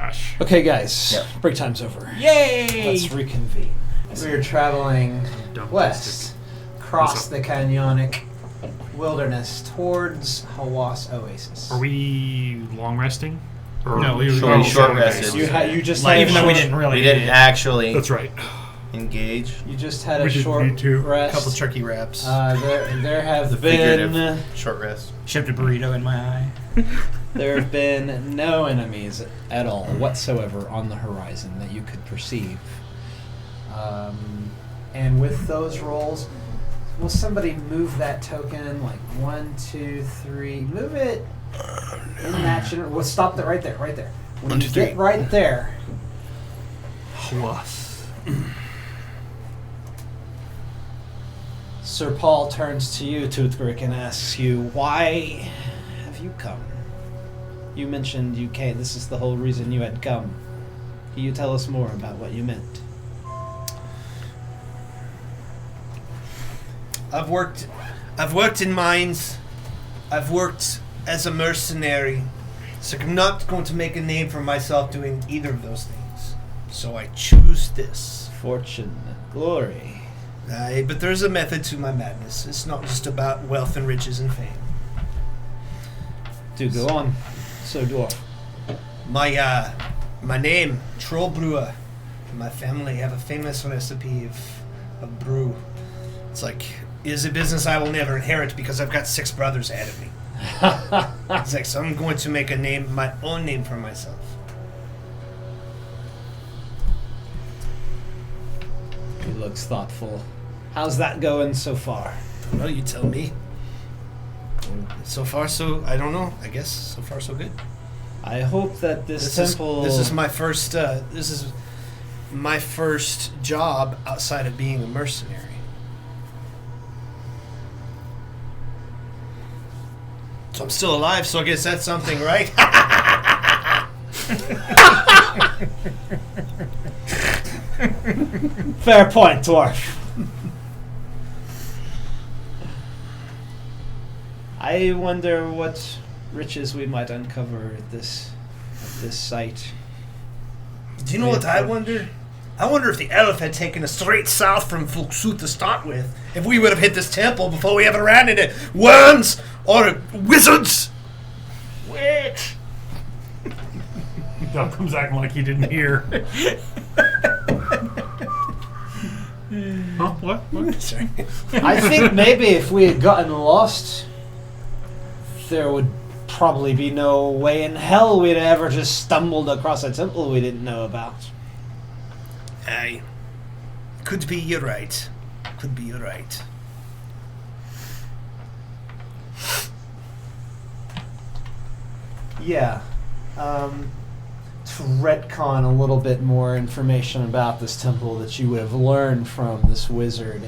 gosh. Okay, guys. Yep. Break time's over. Yay! Let's reconvene. We're traveling west, across the canyonic wilderness towards Hawass Oasis. Are we long resting? Or No, we were short rested. You just Like, had even a though we short- didn't really. We didn't actually That's right. engage. You just had a We didn't short need to. rest. A couple turkey wraps. There have The been figurative short rest. Shoved a burrito in my eye. there have been no enemies at all whatsoever on the horizon that you could perceive. And with those rolls, will somebody move that token like 1, 2, 3? Move it in that general. We'll stop that right there. Right there. When 1, you 2, get 3. right there. Plus. Sir Paul turns to you, Toothbrick, and asks you, why have you come? You mentioned you came. This is the whole reason you had come. Can you tell us more about what you meant? I've worked in mines. I've worked as a mercenary. So I'm not going to make a name for myself doing either of those things. So I choose this. Fortune and glory. Aye, but there's a method to my madness. It's not just about wealth and riches and fame. Do go on, Sir Dwarf. My name, Troll Brewer. My family have a famous recipe of brew. It's like, it is a business I will never inherit because I've got 6 brothers ahead of me. It's like, so I'm going to make my own name for myself. He looks thoughtful. How's that going so far? Well, you tell me. So far, I don't know. I guess so far, so good. I hope that this temple... This is my first. This is my first job outside of being a mercenary. So I'm still alive. So I guess that's something, right? Fair point, Dwarf. I wonder what riches we might uncover at this site. Do you know what I wonder? I wonder if the elf had taken us straight south from Fulksut to start with. If we would have hit this temple before we ever ran into worms or wizards. Witch. Doug comes acting like he didn't hear. Huh? What? Sorry. I think maybe if we had gotten lost, there would probably be no way in hell we'd ever just stumbled across a temple we didn't know about. Aye. Could be you're right. Could be you're right. Yeah. To retcon a little bit more information about this temple that you would have learned from this wizard,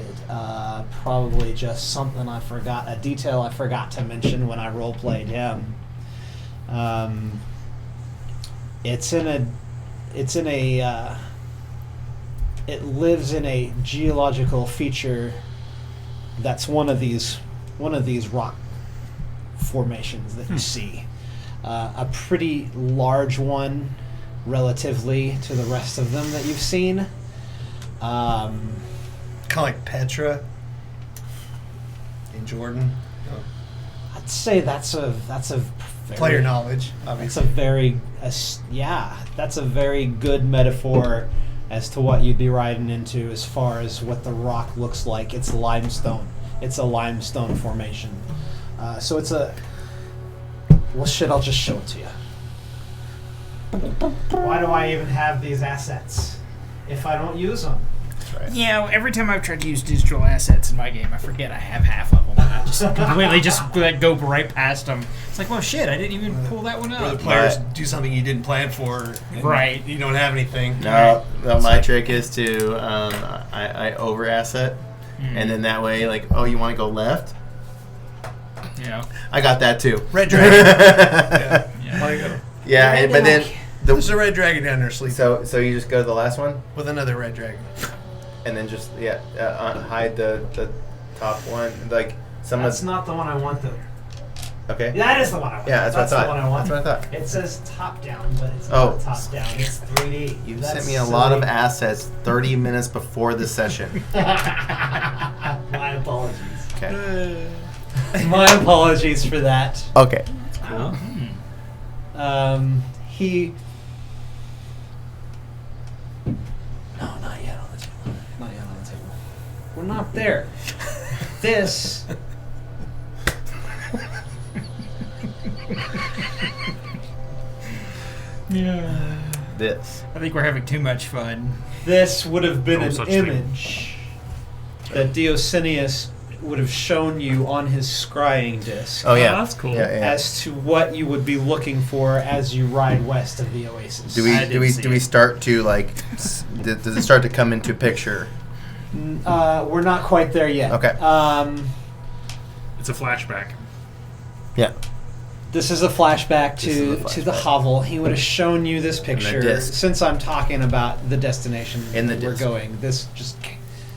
probably just something I forgot, a detail I forgot to mention when I roleplayed him. It lives in a geological feature that's one of these rock formations that you see. A pretty large one relatively to the rest of them that you've seen. Kind of like Petra in Jordan. I'd say that's a very, Player knowledge, That's obviously. that's a very good metaphor as to what you'd be riding into as far as what the rock looks like. It's limestone. It's a limestone formation. So it's a... Well, shit, I'll just show it to you. Why do I even have these assets if I don't use them? That's right. Yeah, every time I've tried to use digital assets in my game, I forget I have half of them. I just completely just go right past them. It's like, well, shit, I didn't even pull that one Or the out. players do something you didn't plan for. And Right. You don't have anything. No, my trick is to I over asset, and then that way, like, oh, you want to go left? Yeah. I got that too. Red dragon. yeah. Yeah. Yeah, but then There's a red dragon down there sleeping so you just go to the last one, with another red dragon. and then just hide the top one. Like some That's of not the one I want, though. Okay. That is the one I want. Yeah, that's what I the thought. one I want. That's what I thought. It says top down, but it's Oh. not top down. It's 3D. You That's sent me a lot of silly. assets 30 minutes before the session. My apologies. Okay. My apologies for that. Okay. Cool. He. No, not yet on the table. Not yet on the table. We're not there. This. Yeah. This. I think we're having too much fun. This would have been No an such thing. image that Diocinius would have shown you on his scrying disc Oh yeah. that's cool. Yeah, yeah. as to what you would be looking for as you ride west of the oasis. Do I we didn't see it. start to like? Does it start to come into picture? We're not quite there yet. Okay. It's a flashback. Yeah. This is a flashback This is a to the flashback. hovel. He would have shown you this picture. disc. Since I'm talking about the destination In the we're disc. going, this just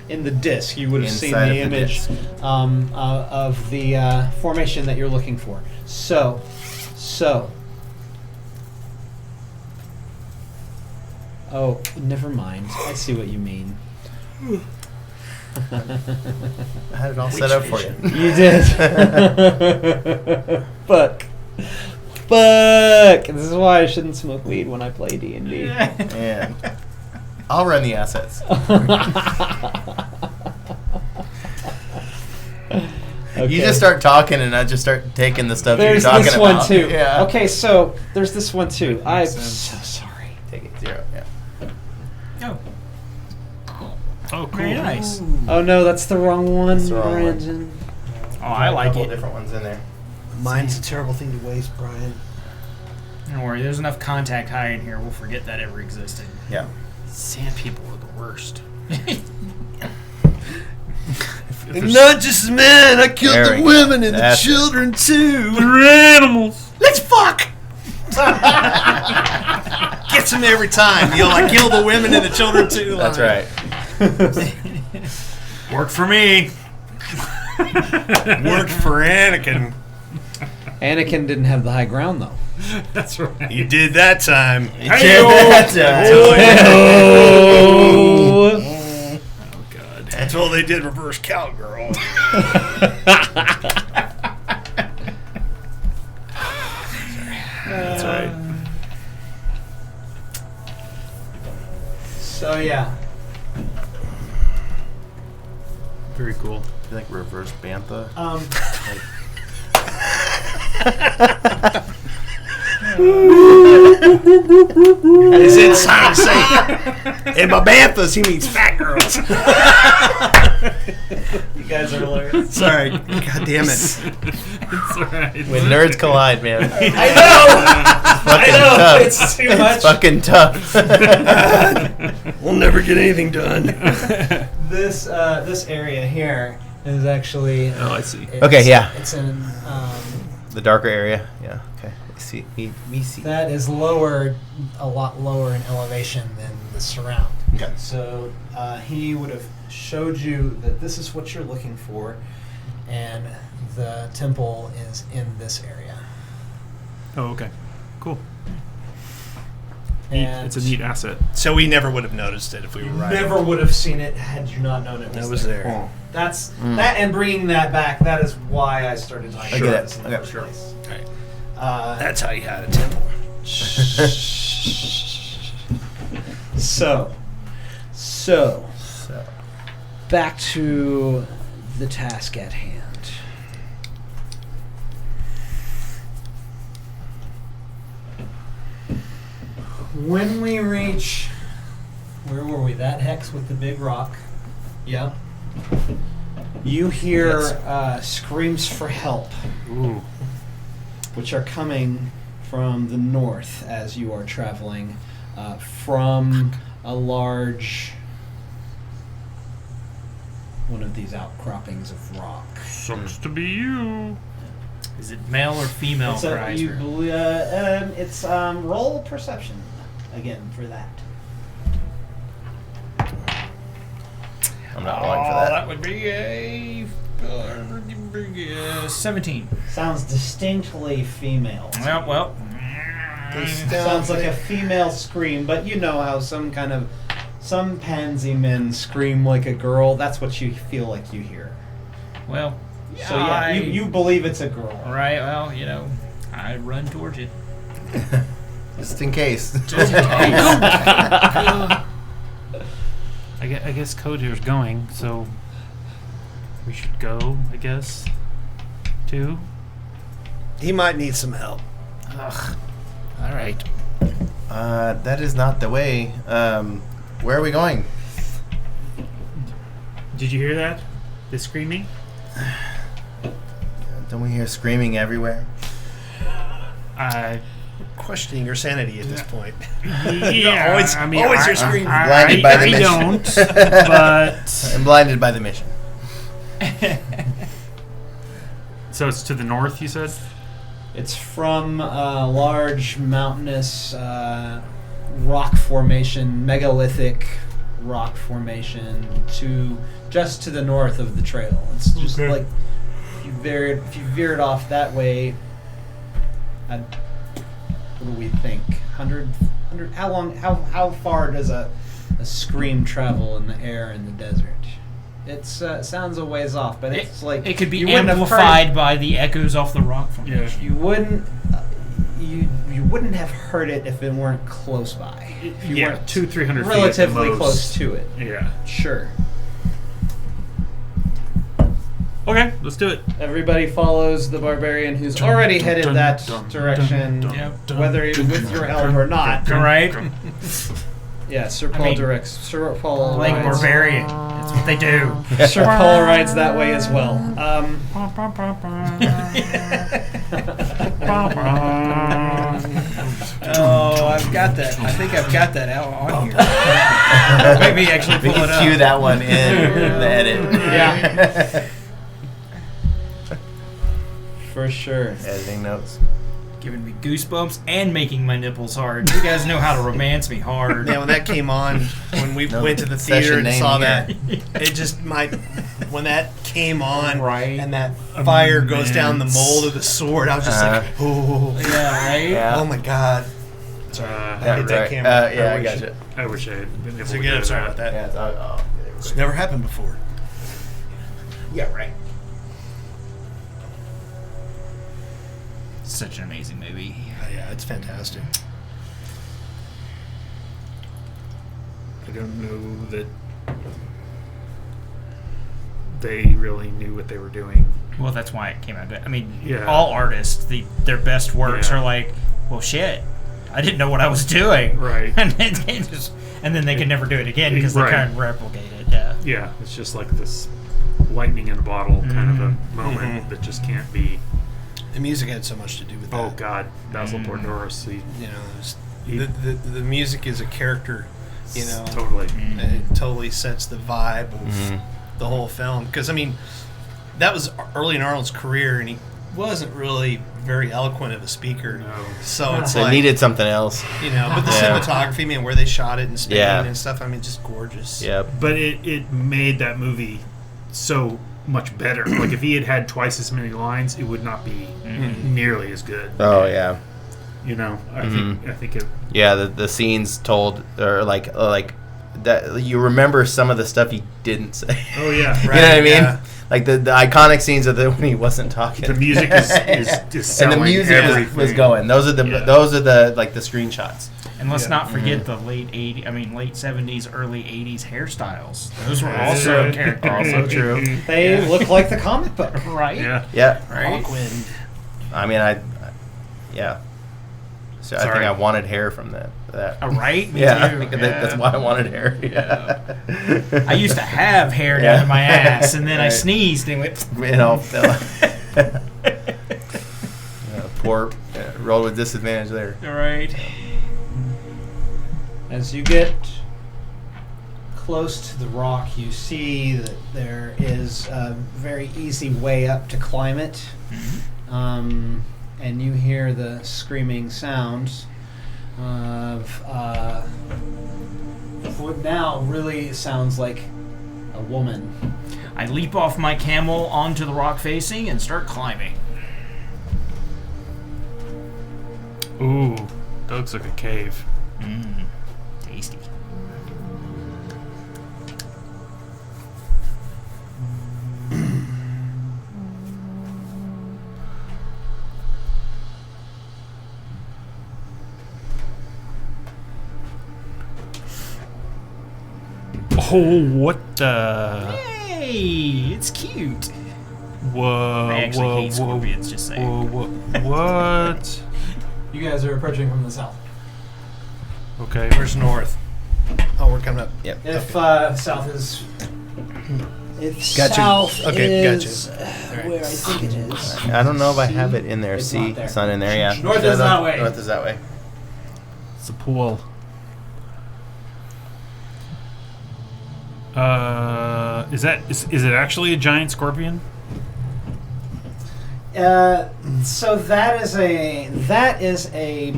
in the disc, you would have seen Inside the of the image disc. of the formation that you're looking for. So. Oh, never mind. I see what you mean. I had it all set up for you. You did. Fuck. This is why I shouldn't smoke weed when I play D&D. And I'll run the assets. Okay. You just start talking, and I just start taking the stuff There's you're talking this about. one too. Yeah. Okay, so there's this one too. That I'm makes so sense. sorry. Take it 0. Yeah. Oh, Oh, cool. very nice. Oh no, that's the wrong one, That's the wrong one. Brandon. Oh, I like A couple it. different ones in there. Mine's a terrible thing to waste, Brian. Don't worry, there's enough contact high in here. We'll forget that ever existed. Yeah. Sand people are the worst. If there's- Not just men, I killed There the we go. women and That's the children too. They're animals. Let's fuck! Gets him every time. You know, I kill the women and the children too. That's right. Worked for me. Worked for Anakin. Anakin didn't have the high ground though. That's right. You did that time. That's Oh, God. That's all they did. Reverse cowgirl. That's right. So yeah. Very cool. like reverse bantha. Is it time to say? In my banthas, he means fat girls. You guys are hilarious. Sorry. God damn it. It's alright. When nerds collide, man. I know. I know. Tough. It's too much. It's fucking tough. We'll never get anything done. This area here is actually. Oh, I see. it's- Okay, yeah. It's in. The darker area. Yeah. Okay. See, me see. That is lower, a lot lower in elevation than the surround. Okay. So he would have showed you that this is what you're looking for, and the temple is in this area. Oh, okay. Cool. Neat. And It's a neat asset. So we never would have noticed it if we were right. never would have seen it had you not known it That was there. That's that, and bringing that back. That is why I started talking I about get it. this in the Okay, first sure. place. Right. That's That's how you had a temple. so So. back to the task at hand. When we reach, where were we? That hex with the big rock. Yeah. You hear screams for help, Ooh. which are coming from the north as you are traveling from a large one of these outcroppings of rock. Sucks to be you. Is it male or female It's, Chrysler? it's roll perception again for that. I'm not rolling for that. That would be a 17. Sounds distinctly female. Well. Sounds like a female scream, but you know how some pansy men scream like a girl. That's what you feel like you hear. Well. So yeah, you believe it's a girl. Right. Well, I run towards it. Just in case. Just in case. I guess Code here's going, so we should go, I guess, too. He might need some help. Ugh. All right. That is not the way. Where are we going? Did you hear that? The screaming? Don't we hear screaming everywhere? Questioning your sanity at this point. Yeah, always you're screaming. Blinded by the mission. I don't, but... I'm blinded by the mission. So it's to the north, you said? It's from a large mountainous rock formation, megalithic rock formation, to just to the north of the trail. It's just like if you veered off that way. What do we think? 100? How long? How far does a scream travel in the air in the desert? It sounds a ways off, but it's like it could be you wouldn't have amplified by the echoes off the rock formation. Yeah. You wouldn't. You wouldn't have heard it if it weren't close by. If you weren't 200-300 feet at the relatively most. close to it. Yeah. Sure. Okay, let's do it. Everybody follows the barbarian who's already headed that direction, whether with your help or not. Right? Yeah, Sir Paul directs. Sir Paul Like rides. Barbarian. That's what they do. Sir Paul rides that way as well. Oh, I've got that. I think I've got that out on here. Maybe actually We pull it can up. cue that one in the edit. Yeah. For sure. Editing notes. Giving me goosebumps and making my nipples hard. You guys know how to romance me hard. Yeah, when that came on, when we No went to the session theater and name saw here. that, it just when that came on, Right. and that fire goes down the mold of the sword, I was just like, oh, Yeah, right? Yeah. oh my god. Yeah, hit that right. camera. Yeah, I wish- gotcha. I wish I had been able So to again, get I'm sorry about that. Yeah, it's, It's never happened before. Yeah, right. Such an amazing movie. Yeah, it's fantastic. I don't know that they really knew what they were doing. Well, that's why it came out. I mean, Yeah. all artists, their best works Yeah. are like, well, shit, I didn't know what I was doing. Right. and then they could never do it again because they Right. can't replicate it. Yeah. Yeah, it's just like this lightning in a bottle kind of a moment Mhm. that just can't be. The music had so much to do with that. Oh God, Basil Portoris, You know, it's- the music is a character. You know, totally. it totally sets the vibe of the whole film. Because I mean, that was early in Arnold's career, and he wasn't really very eloquent of a speaker. No. So it's So it like, needed something else. you know, but the Yeah. cinematography, man, where they shot it in Spain Yeah. and stuff, I mean, just gorgeous. Yep. But it made that movie so much better. Like if he had had twice as many lines, it would not be nearly as good. Oh yeah. You know, I think it. Yeah, the scenes told, or like that you remember some of the stuff he didn't say. Oh yeah, You know what I mean? yeah. Like the iconic scenes of when he wasn't talking. The music is and selling the music everything. was going. Those are the like the screenshots. And let's not forget the late 70s, early 80s hairstyles. Those were That's also right. characters. Also true. They look like the comic book. Right? Yeah. Yeah. Right? Hawkwind. I mean, yeah. So I think Sorry. I wanted hair from that. Right? Me Yeah, too. that's why I wanted hair. Yeah. I used to have hair Yeah. down to my ass, and then I Right. sneezed and went. You know, poor rolled with disadvantage there. Right. As you get close to the rock, you see that there is a very easy way up to climb it. And you hear the screaming sounds of what now really sounds like a woman. I leap off my camel onto the rock facing and start climbing. Ooh, that looks like a cave. Tasty. Oh, what the? Hey, it's cute. Whoa, I actually hate scorpions, just saying. What? You guys are approaching from the south. Okay. Where's north? Oh, we're coming up. Yep. If south is, if Gotcha. south Okay, is gotcha. where I think it is. I don't know if I have it in there. It's See, not there. it's not in there. Yeah. North is that way. North is that way. It's a pool. Is it actually a giant scorpion? So that is a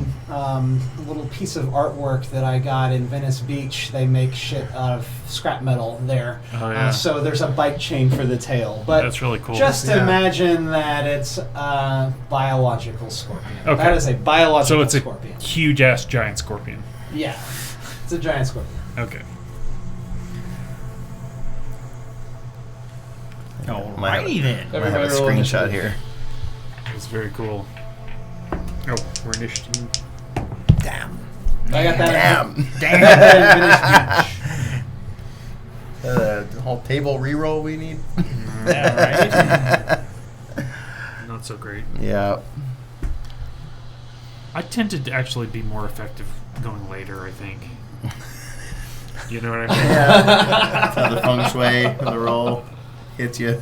little piece of artwork that I got in Venice Beach. They make shit out of scrap metal there. Oh, yeah. So there's a bike chain for the tail. But That's really cool. just Yeah. imagine that it's a biological scorpion. Okay. That is a biological So it's a scorpion. huge ass giant scorpion. Yeah. It's a giant scorpion. Okay. Alrighty then. I have a Everybody roll screenshot initiative. here. It's very cool. Oh, we're initiative. Damn. I got that. Damn. I got that in Venice Beach. The whole table reroll we need. Yeah, right? Not so great. Yeah. I tended to actually be more effective going later, I think. You know what I mean? Yeah. That's how the feng shui of the roll hits you.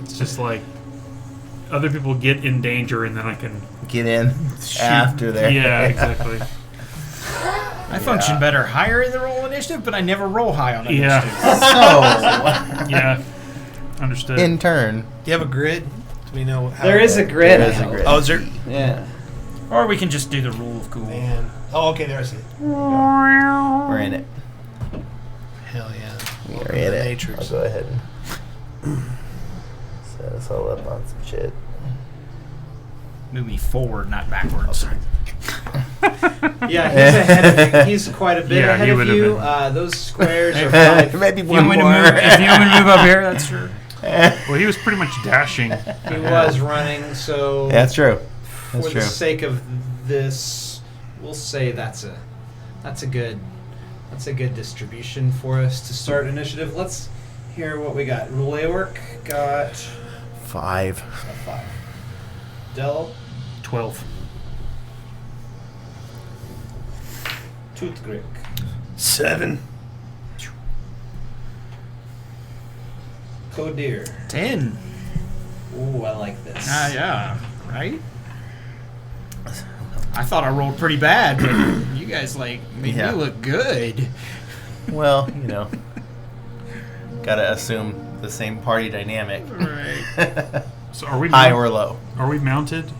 It's just like other people get in danger and then I can Get in shoot. after there. Yeah, exactly. I function better higher in the roll initiative, but I never roll high on Yeah. initiative. So, Yeah. Understood. in turn. Do you have a grid? Do we know how? There is a grid. There is a grid. Oh, is there? Yeah. Or we can just do the rule of cool. Man. Oh, okay. There I see it. We're in it. Hell yeah. We're Welcome in to the it. Matrix. I'll go ahead and set us all up on some shit. Move me forward, not backwards. Yeah, he's ahead of you. He's quite a bit Yeah, ahead he of would've you. been. Those squares are 5. Maybe If you one want more. to move up here, that's true. Well, he was pretty much dashing. He was running, so That's true. for That's the true. sake of this, we'll say that's a good distribution for us to start initiative. Let's hear what we got. Relay work got 5. a 5. Del 12. Tootgrick 7. Codir. 10. Ooh, I like this. Yeah, right? I thought I rolled pretty bad, but you guys made Yeah. me look good. Well, gotta assume the same party dynamic. Right. So are we High or low? Are we mounted?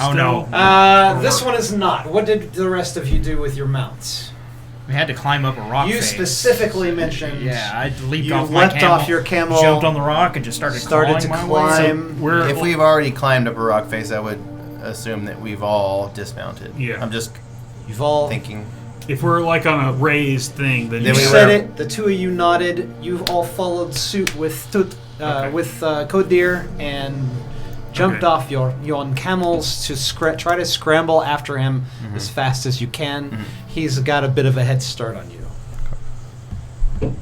Oh, Still? no. This one is not. What did the rest of you do with your mounts? We had to climb up a rock You face. specifically mentioned Yeah, I leaped you off my leapt camel, off your camel, jumped on the rock, and just started to clawing my way. climb. We're If we've already climbed up a rock face, I would assume that we've all dismounted. Yeah. I'm just You've all thinking. if we're like on a raised thing, then you Then we said were- it. The two of you nodded. You've all followed suit with Okay. Codir and jumped Okay. off your camels to try to scramble after him as fast as you can. He's got a bit of a head start on you.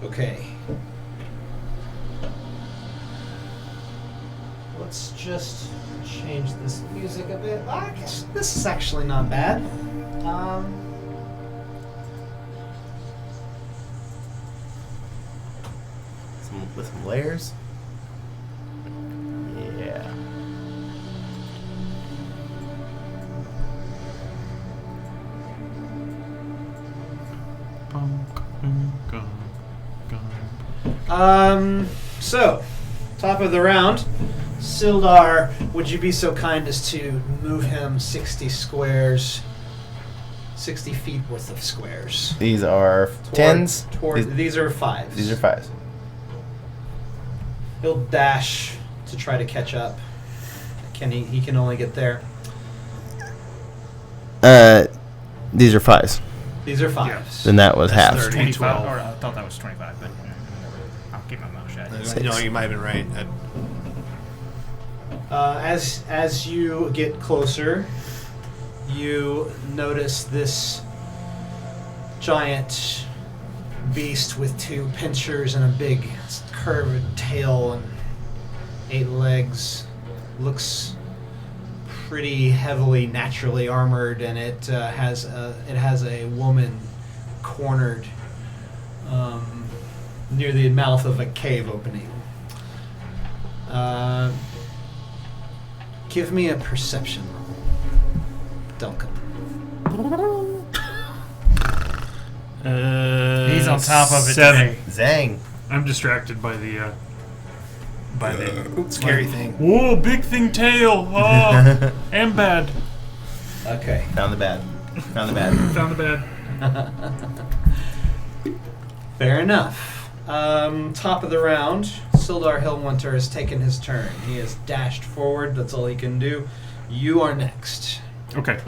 Okay. Let's just change this music a bit. I guess this is actually not bad. With some layers. Yeah. So, top of the round, Sildar, would you be so kind as to move him 60 squares 60 feet worth of squares. These are tens. These are fives. These are fives. He'll dash to try to catch up. He can only get there. These are fives. These are fives. Then that was half. 30. 25. 12. Or I thought that was 25, but I'll keep my mouth shut. No, you might have been right. As you get closer, you notice this giant beast with 2 pincers and a big curved tail and 8 legs. Looks pretty heavily naturally armored, and it has a woman cornered near the mouth of a cave opening. Give me a perception roll, Duncan. He's on top of it 7. today. Zang. I'm distracted by the Scary thing. whoa, big thing tail. Oh, and bad. Okay. Found the bad. Found the bad. Found the bad. Fair enough. Top of the round, Sildar Hillwinter has taken his turn. He has dashed forward. That's all he can do. You are next. Okay.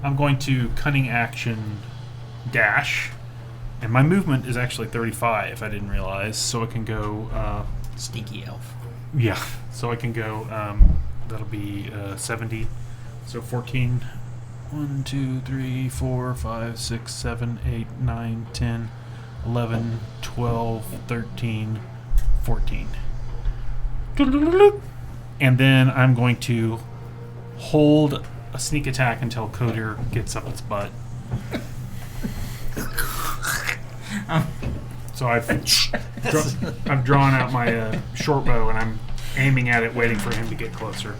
I'm going to cunning action dash. And my movement is actually 35, I didn't realize. So I can go, Sneaky elf. yeah. So I can go, that'll be 70. So 14. 1, 2, 3, 4, 5, 6, 7, 8, 9, 10, 11, 12, 13, 14. And then I'm going to hold a sneak attack until Coder gets up its butt. So I've drawn out my short bow and I'm aiming at it, waiting for him to get closer.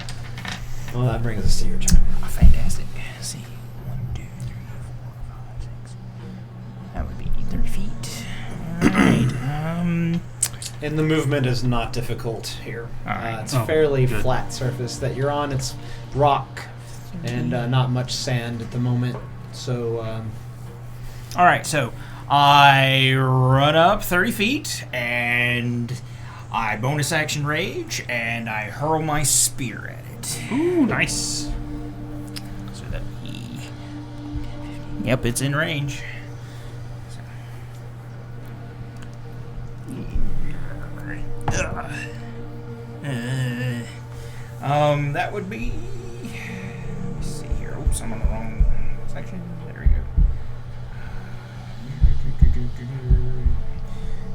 Well, that brings us to your turn. Oh, fantastic. Let's see. 1, 2, 3, 4, 5, 6. That would be 30 feet. Alright. And the movement is not difficult here. Alright. It's Oh, fairly good. flat surface that you're on. It's rock and not much sand at the moment. So, Alright, so I run up 30 feet and I bonus action rage and I hurl my spear at it. Ooh, nice. So that yep, it's in range. That would be. Let's see here. Oops, I'm on the wrong section. There we go.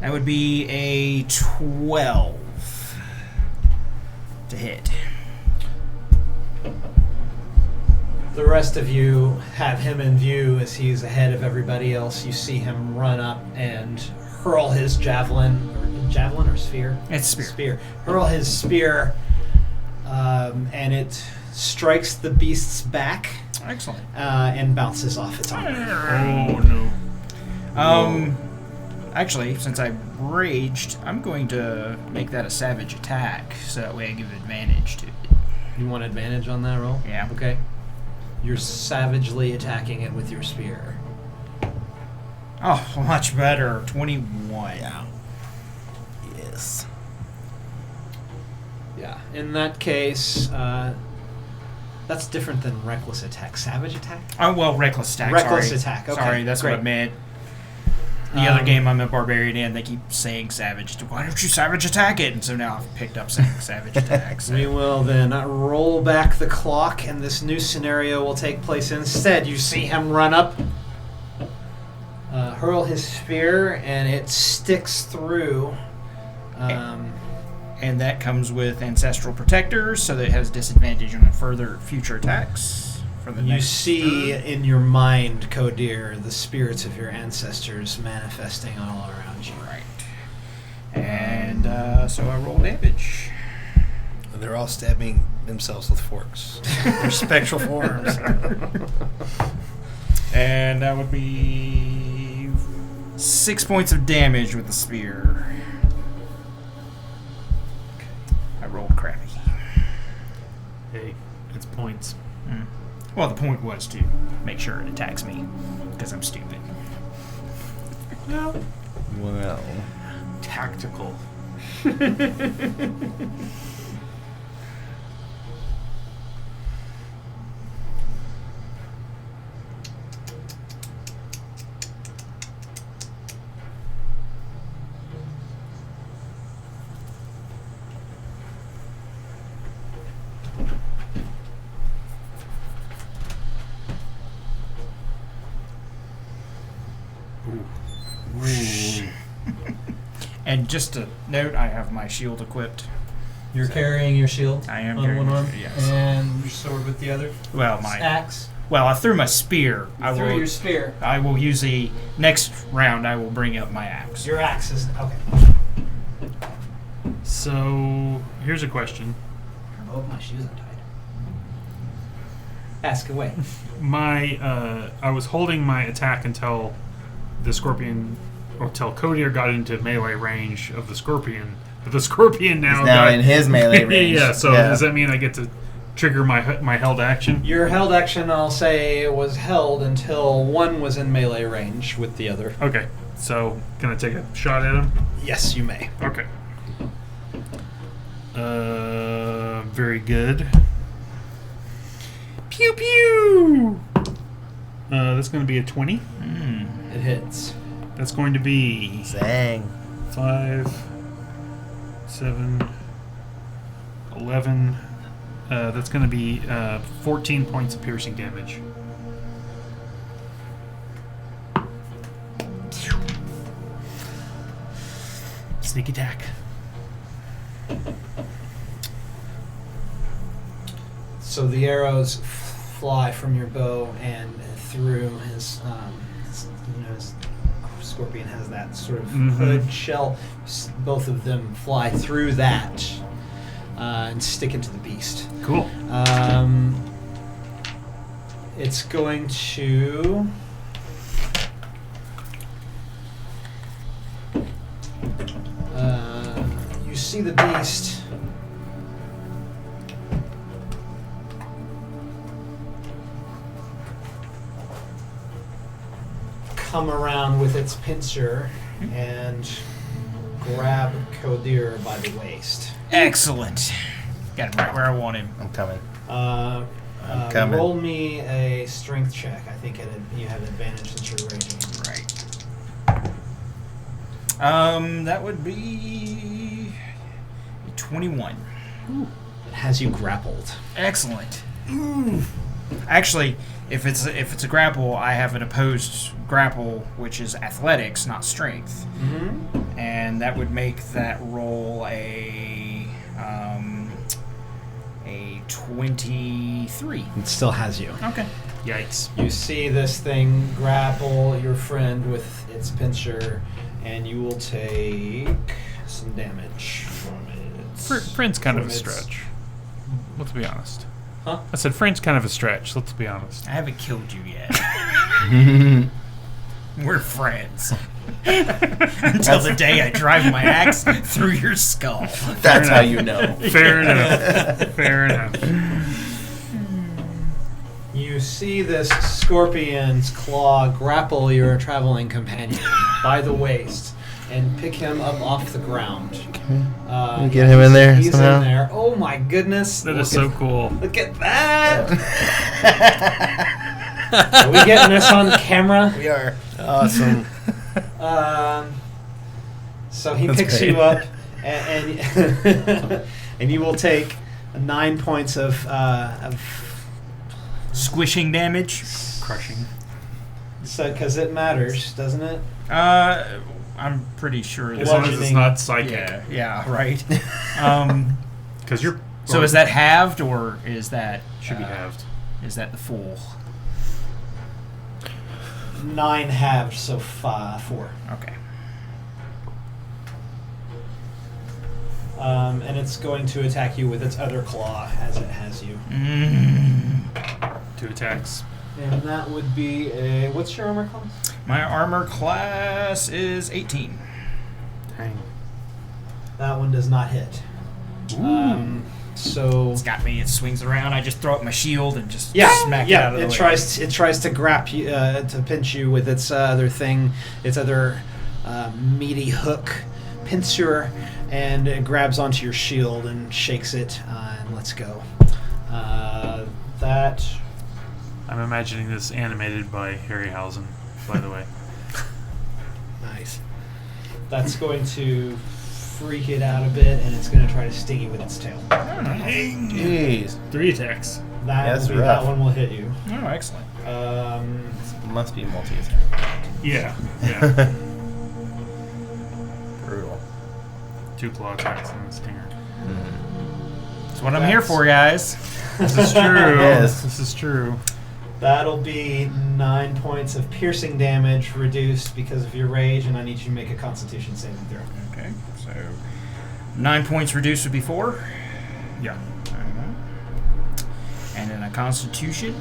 That would be a 12 to hit. the rest of you have him in view as he's ahead of everybody else. You see him run up and hurl his javelin or spear? It's spear. Spear. Hurl his spear, and it strikes the beast's back Excellent. and bounces off its armor. Oh no. Actually, since I raged, I'm going to make that a savage attack, so that way I give advantage to it. You want advantage on that roll? Yeah. Okay. You're savagely attacking it with your spear. Oh, much better. 21. Yeah. Yes. Yeah. In that case, that's different than reckless attack. Savage attack? Oh, well, reckless attack. Reckless sorry. attack, okay, Sorry, that's great. what I meant. The other game, I'm a barbarian, and they keep saying savage. Why don't you savage attack it? And so now I've picked up saying savage attack. So. We will then roll back the clock, and this new scenario will take place instead. You see him run up, hurl his spear, and it sticks through. And that comes with ancestral protectors, so that it has disadvantage on further future attacks. For the You next see in your mind, Kodir, the spirits of your ancestors manifesting all around you. Right. And so I roll damage. They're all stabbing themselves with forks. Their spectral forms. And that would be 6 points of damage with the spear. I rolled crappy. Hey, it's points. Well, the point was to make sure it attacks me, because I'm stupid. Well. Tactical. And just a note, I have my shield equipped. You're carrying your shield. I am on carrying one arm, my shield, yes. and your sword with the other. Well, my Axe. I threw my spear. Through your spear. I will use the next round. I will bring up my axe. Your axe is okay. So here's a question. Oh, my shoes untied. Ask away. I was holding my attack until the scorpion, or until Codir got into melee range of the scorpion. But the scorpion now He's now got, in his melee range. Yeah. So does that mean I get to trigger my held action? Your held action, I'll say, was held until one was in melee range with the other. Okay. So can I take a shot at him? Yes, you may. Okay. Very good. Pew pew. That's going to be a 20. It hits. That's going to be Zang. 5, 7, 11. That's going to be 14 points of piercing damage. Sneak attack. So the arrows fly from your bow and through his scorpion has that sort of hood shell. Both of them fly through that and stick into the beast. Cool. It's going to. You see the beast. Come around with its pincer and grab Codir by the waist. Excellent. Got him right where I want him. I'm coming. I'm coming. Roll me a strength check. I think you have advantage since you're raging. Right. That would be 21. It has you grappled. Excellent. Actually, if it's a grapple, I have an opposed grapple, which is athletics, not strength, and that would make that roll a 23. It still has you. Okay. Yikes. You see this thing grapple your friend with its pincer, and you will take some damage from it. Friend's kind of a from its- stretch. Let's be honest. Huh? I said friend's kind of a stretch. Let's be honest. I haven't killed you yet. We're friends. Until the day I drive my axe through your skull. That's how you know. Fair enough. Fair enough. You see this scorpion's claw grapple your traveling companion by the waist and pick him up off the ground. Get him in there He's somehow? in there. Oh my goodness. That is so cool. Look at that. Are we getting this on camera? We are. Awesome. So he That's picks great. you up, and and you will take 9 points of Squishing damage. Crushing. so because it matters, doesn't it? I'm pretty sure. As long as it's not psychic. Yeah, right. Because you're. So is that halved or is that Should be halved. Is that the full? 9 halved, so 4. Okay. And it's going to attack you with its other claw as it has you. 2 attacks. And that would be a. What's your armor class? My armor class is 18. Dang. That one does not hit. So It's got me. It swings around. I just throw up my shield and just smack it out of the way. It tries to grab you, to pinch you with its other thing, its other meaty hook pincer, and it grabs onto your shield and shakes it. And let's go. That. I'm imagining this animated by Harryhausen, by the way. Nice. That's going to freak it out a bit, and it's going to try to sting you with its tail. Jeez. 3 attacks. That's That rough. one will hit you. Oh, excellent. Must be multi-attack. Yeah. Brutal. 2 claw attacks on the stinger. That's what I'm here for, guys. This is true. Yes. This is true. That'll be 9 points of piercing damage reduced because of your rage, and I need you to make a Constitution saving throw. Okay, so 9 points reduced would be 4. Yeah. And then a Constitution.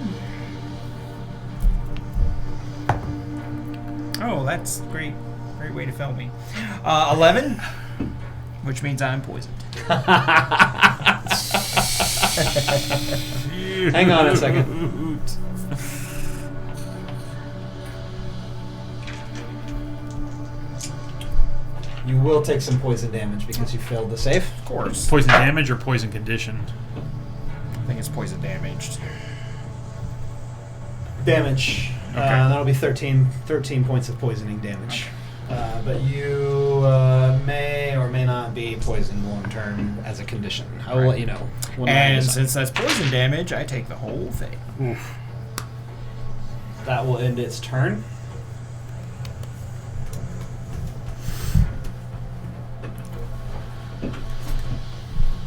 Oh, that's great. Great way to fail me. 11, which means I'm poisoned. Hang on a second. You will take some poison damage because you failed the save. Of course. Poison damage or poison condition? I think it's poison damaged. Damage. Okay. That'll be 13 points of poisoning damage. But you may or may not be poisoned long term as a condition. I will let you know. when I And decide. since that's poison damage, I take the whole thing. Oof. That will end its turn.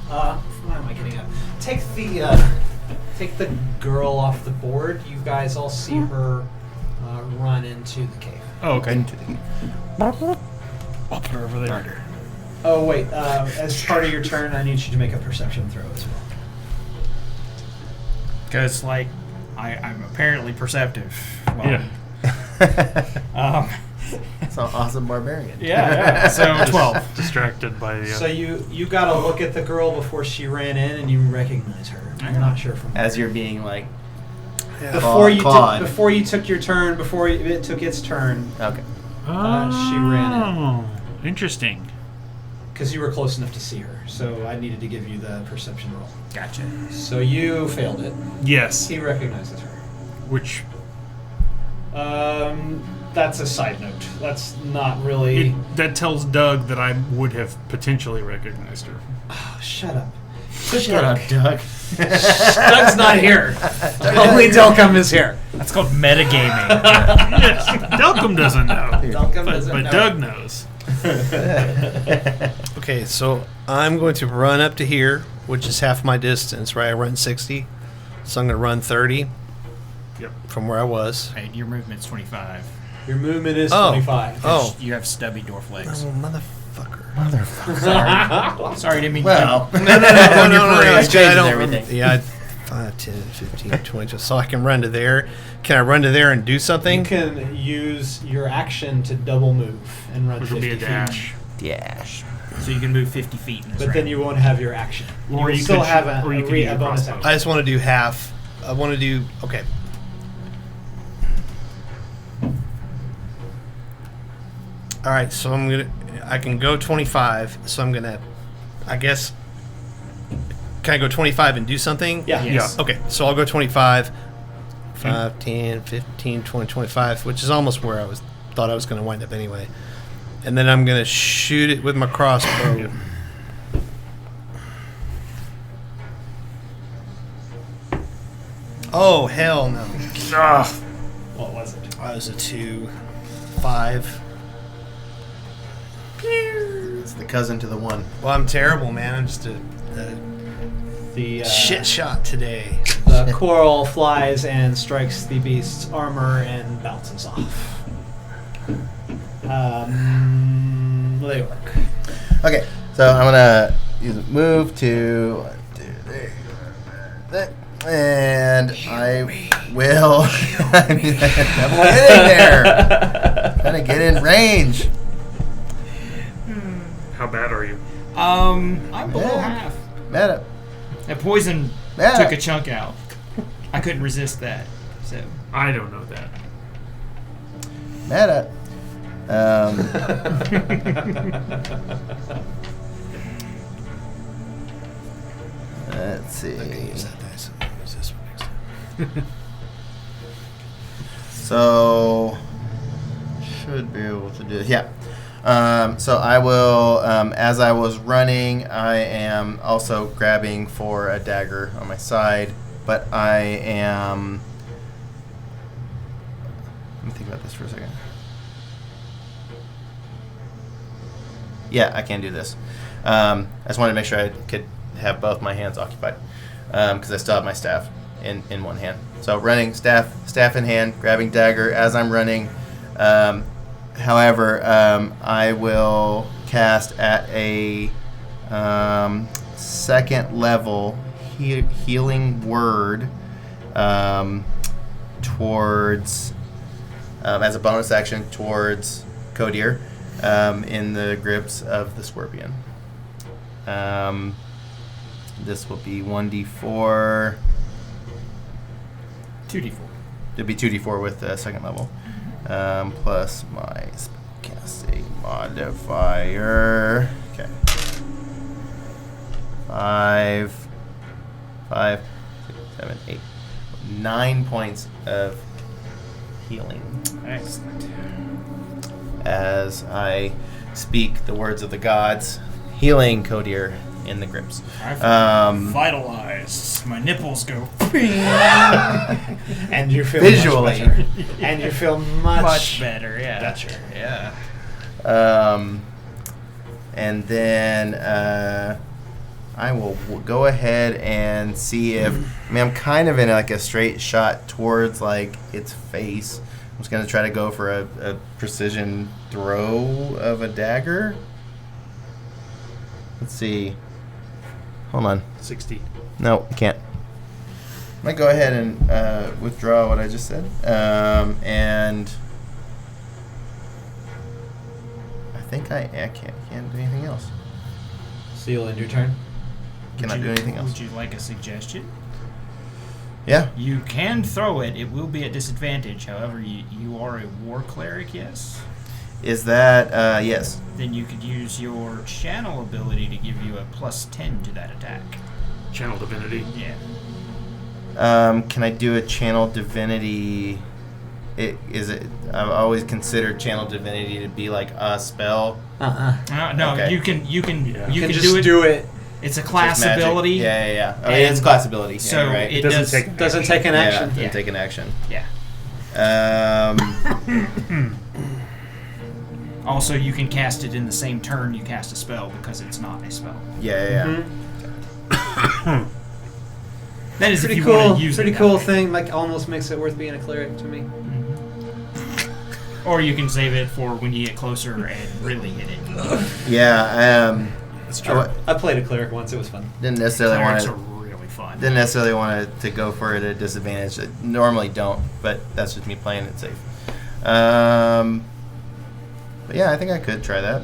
Why am I getting up? Take the girl off the board. You guys all see her run into the cave. Oh, okay. Into the I'll put her over there. Oh wait, as part of your turn, I need you to make a perception throw as well. Because, like, I'm apparently perceptive. Well, Yeah. It's an awesome barbarian. Yeah. So 12. Distracted by the. So you got to look at the girl before she ran in, and you recognize her. You're not sure from As you're being like, before you took your turn, before it took its turn, okay. she ran in. Oh, interesting. Because you were close enough to see her. So I needed to give you the perception roll. Gotcha. So you failed it. Yes. He recognizes her. Which That's a side note. That's not really. that tells Doug that I would have potentially recognized her. Oh, shut up. Shut up, Doug. Doug's not here. Only Delcum is here. That's called metagaming. Yes, Delcom doesn't know, Delcum but doesn't know. Doug knows. Okay, so I'm going to run up to here, which is half my distance, right? I run 60. So I'm going to run 30 Yep. from where I was. Right, your movement's 25. Your movement is Oh. 25. Oh. You have stubby dwarf legs. Oh, motherfucker. Sorry, didn't mean Well, to. No, It's I crazy don't and everything. Yeah, 5, 10, 15, 20. So I can run to there. Can I run to there and do something? You can use your action to double move and run Which will 50 be a feet. dash. Dash. So you can move 50 feet in this But then round. you won't have your action. Or you will you still could have or you could a use bonus crossbow. action. I just want to do half. I want to do. Okay. All right, so I can go 25. So I'm gonna. I guess. Can I go 25 and do something? Yeah. Yes. Okay, so I'll go 25. 5, 10, 15, 20, 25, which is almost where thought I was going to wind up anyway. And then I'm going to shoot it with my crossbow. Oh, hell no. What was it? I was a 2, 5. It's the cousin to the one. Well, I'm terrible, man. I'm just a The shit shot today. The coral flies and strikes the beast's armor and bounces off. Leoric. Okay, so I'm gonna use a move to 1, 2, 3, and I will. I mean, definitely get in there. Gotta get in range. How bad are you? I'm below Yeah. half. Meta. That poison Yeah. took a chunk out. I couldn't resist that. So I don't know that. Meta. Let's see. I can use that dice. I'll use this one next time. So should be able to do it. Yeah. So I will, as I was running, I am also grabbing for a dagger on my side, but I am. Let me think about this for a second. Yeah, I can do this. I just wanted to make sure I could have both my hands occupied because I still have my staff in one hand. So running, staff in hand, grabbing dagger as I'm running. However, I will cast at a second level healing word towards, as a bonus action, towards Kodir in the grips of the scorpion. This will be 1d4. 2d4. It'd be 2d4 with the second level. Plus my casting modifier. Okay. 5, 6, 7, 8, 9 points of healing. Excellent. As I speak the words of the gods, healing Kodir in the grips. I feel vitalized. My nipples go. And you feel Visually. much better. And you feel Much better, yeah. better. Yeah. And then I will go ahead and see if. I mean, I'm kind of in like a straight shot towards like its face. I'm just gonna try to go for a precision throw of a dagger. Let's see. Hold on. 60. No, I can't. I might go ahead and withdraw what I just said. And I think I can't do anything else. So you'll end your turn? Cannot do anything else. Would you like a suggestion? Yeah. You can throw it. It will be at disadvantage. However, you are a war cleric, yes? Is that, yes. Then you could use your channel ability to give you a +10 to that attack. Channel divinity. Yeah. Can I do a channel divinity? I've always considered channel divinity to be like a spell. No, Okay. you can You can just just do it. It's a class Just magic. ability. Yeah. Oh, And it's a class ability. Yeah, So you're right. it doesn't does, take Doesn't take an action. Doesn't Yeah. take an action. Yeah. Also, you can cast it in the same turn you cast a spell because it's not a spell. Yeah. Mhm. That is Pretty if you cool. want to use Pretty it. cool thing. Like almost makes it worth being a cleric to me. Or you can save it for when you get closer and really hit it. Yeah. That's I played a cleric once. It was fun. Didn't necessarily Clerics want are to. really fun. Didn't necessarily want to go for it at a disadvantage. I normally don't, but that's just me playing it safe. But yeah, I think I could try that.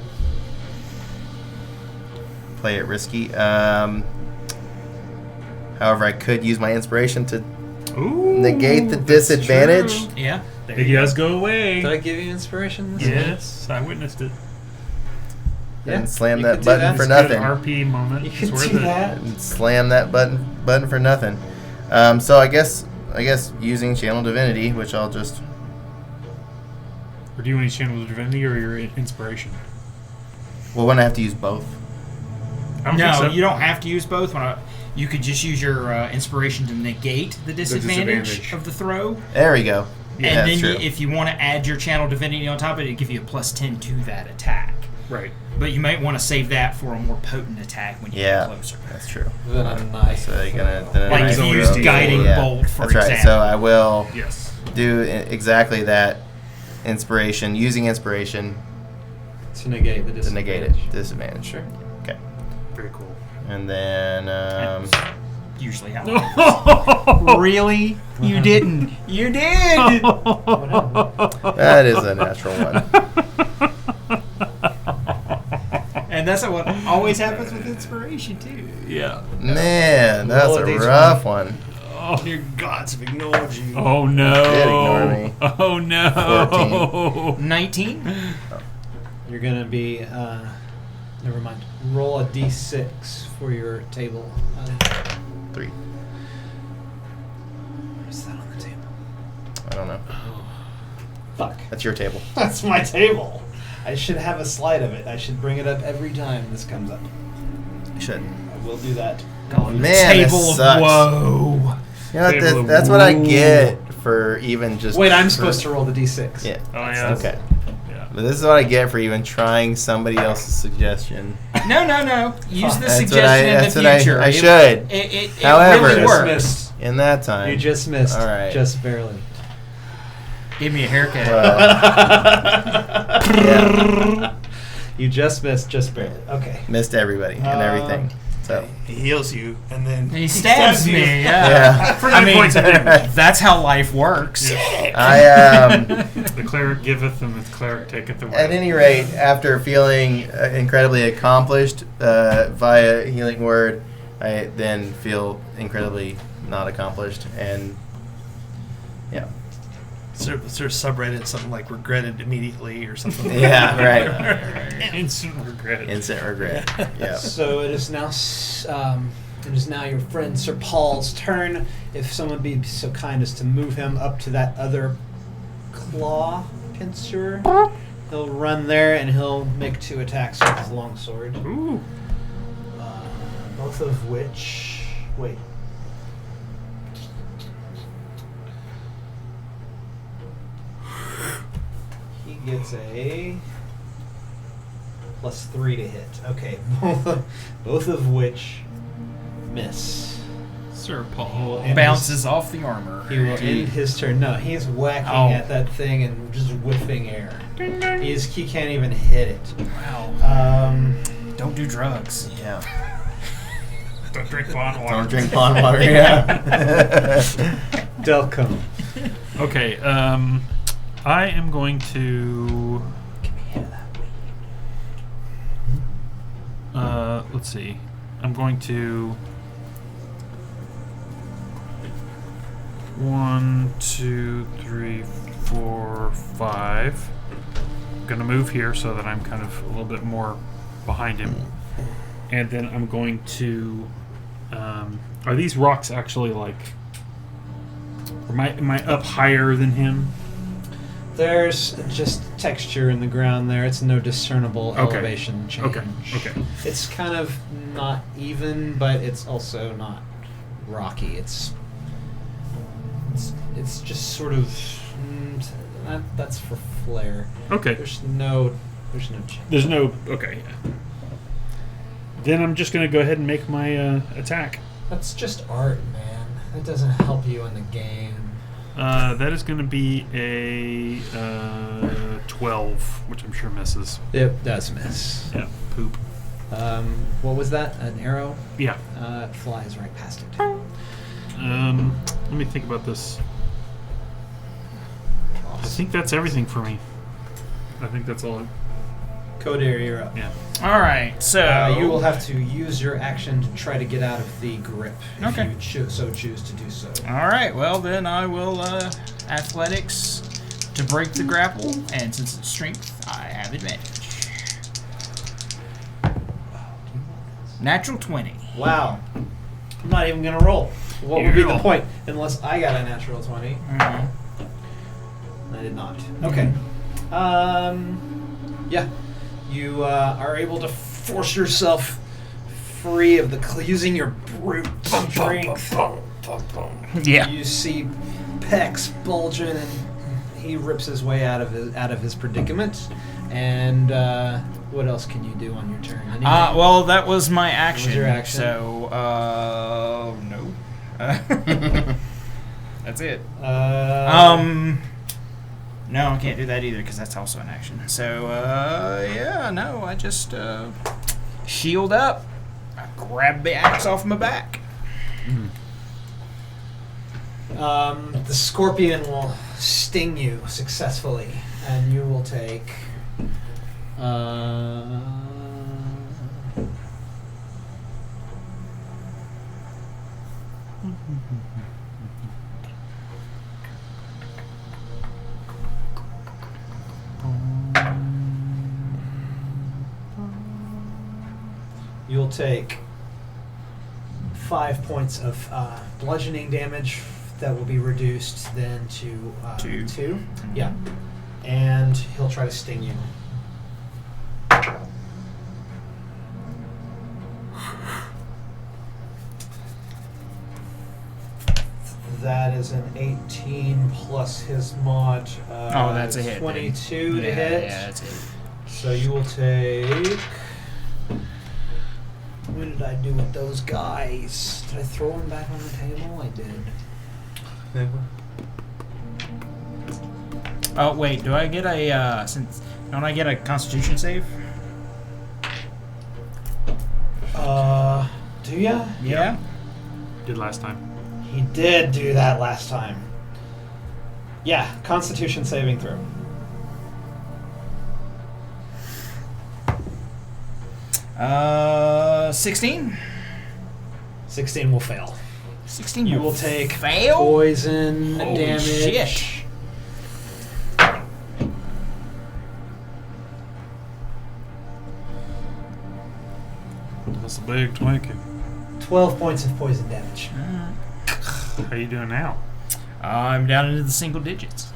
Play it risky. However, I could use my inspiration to Ooh, negate the that's disadvantage. true. Yeah. There It you does go away. Did I give you inspiration? Yes, I witnessed it. Yeah, And slam you that could do button that. for It's got an nothing. RP moment. You It's can worth do it. that. And slam that button for nothing. So I guess using channel divinity, which I'll just. Or do you want to channel divinity or your inspiration? Well, when I have to use both. I don't No, think so. you don't have to use both. You could just use your inspiration to negate the disadvantage disadvantage. of the throw. There we go. Yeah, And that's then true. if you want to add your channel divinity on top of it, it'd give you a +10 to that attack. Right. But you might want to save that for a more potent attack when you Yeah. get closer. That's true. Then a knife. So you're gonna. Then Like I if you throw- used guiding yeah, bolt, for That's right. example. So I will Yes. do exactly that. Inspiration, using inspiration To negate the to disadvantage. negate it. Disadvantage. Sure. Okay. Very cool. And then. That's usually how it works. Really? You didn't. You did! That is a natural one. And And that's what always happens with inspiration, too. Yeah. Man, that's Roll a a d20. rough one. Oh, Your gods have ignored you. oh no. Did ignore me. Oh no. 19? You're gonna be. Never mind. Roll a d6 for your table. 3. Where's that on the table? I don't know. Fuck. That's your table. That's my table. I should have a slide of it. I should bring it up every time this comes up. You should. I will do that. Man, this Table of sucks. woe. You know, Table of that's what I woe. get for even just. Wait, I'm supposed to roll the d6. Yeah. Oh yeah. Okay. Yeah. But this is what I get for even trying somebody else's suggestion. No. Use the That's suggestion that's in what the future. I should. It However- really You just worked. missed. In that time. You just missed. All right. Just barely. Give me a haircut. Yeah. You just missed. Just barely. Okay. Missed everybody and everything. So. He heals you, and then He stabs me, yeah. Yeah. For I 9 mean, points of damage. that's how life works. I The cleric giveth and the cleric taketh away. At any rate, after feeling incredibly accomplished via healing word, I then feel incredibly not accomplished, and yeah, is there a subreddit something like regretted immediately or something? yeah, right. Instant regret. Instant regret. Yeah. So it is now. It is now your friend Sir Paul's turn. If someone be so kind as to move him up to that other claw pincer, he'll run there and he'll make 2 attacks with his longsword. Ooh. Both of which. Wait. He gets a +3 to hit. Okay, both of which miss. Sir He will Paul. end Bounces off the armor. He will end his turn. No, he's whacking Oh. at that thing and just whiffing air. He can't even hit it. Wow. Don't do drugs. Yeah. Don't drink pond water. Don't drink pond water. Yeah. Delcom. Okay, I am going to. Give me a hit of that. Let's see. I'm going to. 1, 2, 3, 4, 5. I'm gonna move here so that I'm kind of a little bit more behind him, and then I'm going to. Are these rocks actually like? Am I up higher than him? There's just texture in the ground there. It's no discernible Okay. elevation change. Okay. It's kind of not even, but it's also not rocky. It's just sort of that's for flair. Okay. There's no change. There's no. Okay. Then I'm just gonna go ahead and make my attack. That's just art, man. That doesn't help you in the game. That is going to be a 12, which I'm sure misses. It does miss. Yeah, poop. What was that? An arrow? Yeah. It flies right past it. Let me think about this. I think that's everything for me. I think that's all. Codair, you're up. Yeah. All right, so You will have to use your action to try to get out of the grip if Okay. you choose to do so. All right, well then I will athletics to break the grapple, and since it's strength, I have advantage. Natural 20. Wow. I'm not even going to roll. What would be the Yeah. point? Unless I got a natural 20. Mhm. I did not. Okay. Yeah. You are able to force yourself free of the using your brute strength. Yeah. You see pecs bulging, and he rips his way out of his predicament. And what else can you do on your turn? Anything? Well, that was my action. your action? So, no. That's it. No, I can't do that either because that's also an action. So, yeah, no, I just shield up. I grab the axe off my back. The scorpion will sting you successfully, and you will take You'll take 5 points of bludgeoning damage that will be reduced then to 2. Yeah. And he'll try to sting you. That is an 18 plus his mod. Oh, that's a hit. 22 to hit. Yeah, that's it. So you will take. What did I do with those guys? Did I throw them back on the table? I did. Oh wait, do I get a don't I get a Constitution save? Do ya? Yeah. Did last time. He did do that last time. Yeah, Constitution saving throw. Uh, 16. 16 will fail. 16. You will take fail. poison Holy damage. shit. That's a big Twinkie. 12 points of poison damage. How you doing now? I'm down into the single digits.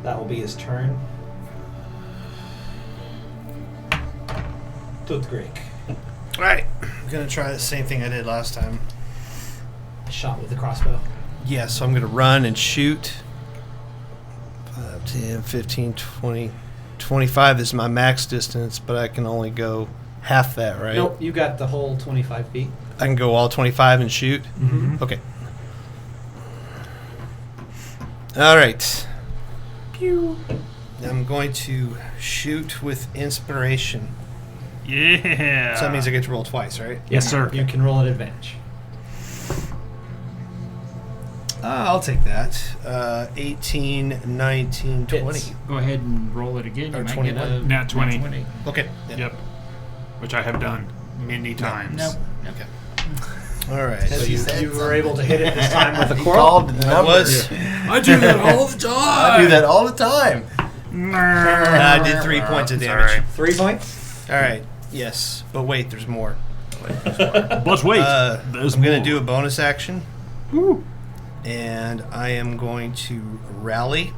That will be his turn. Tutgrik. Alright. I'm going to try the same thing I did last time. Shot with the crossbow. Yeah, so I'm going to run and shoot. 5, 10, 15, 20. 25 is my max distance, but I can only go half that, right? Nope, you got the whole 25 feet. I can go all 25 and shoot? Mm-hmm. Okay. Alright. Pew. I'm going to shoot with inspiration. Yeah. So that means I get to roll twice, right? Yes, sir. You can roll at advantage. I'll take that. 18, 19, 20. Hits. Go ahead and roll it again. You Or might 21. get a Nat 20. Okay. Yeah. Yep. Which I have done many times. Nope. Okay. All right. So So you were able to hit it this time with a He coral. called the I numbers. was. I do that all the time. I do that all the time. I did 3 points of damage. Sorry. 3 points. All right. Yes. But wait, there's more. But wait, there's I'm going more. to do a bonus action. Woo. And I am going to rally.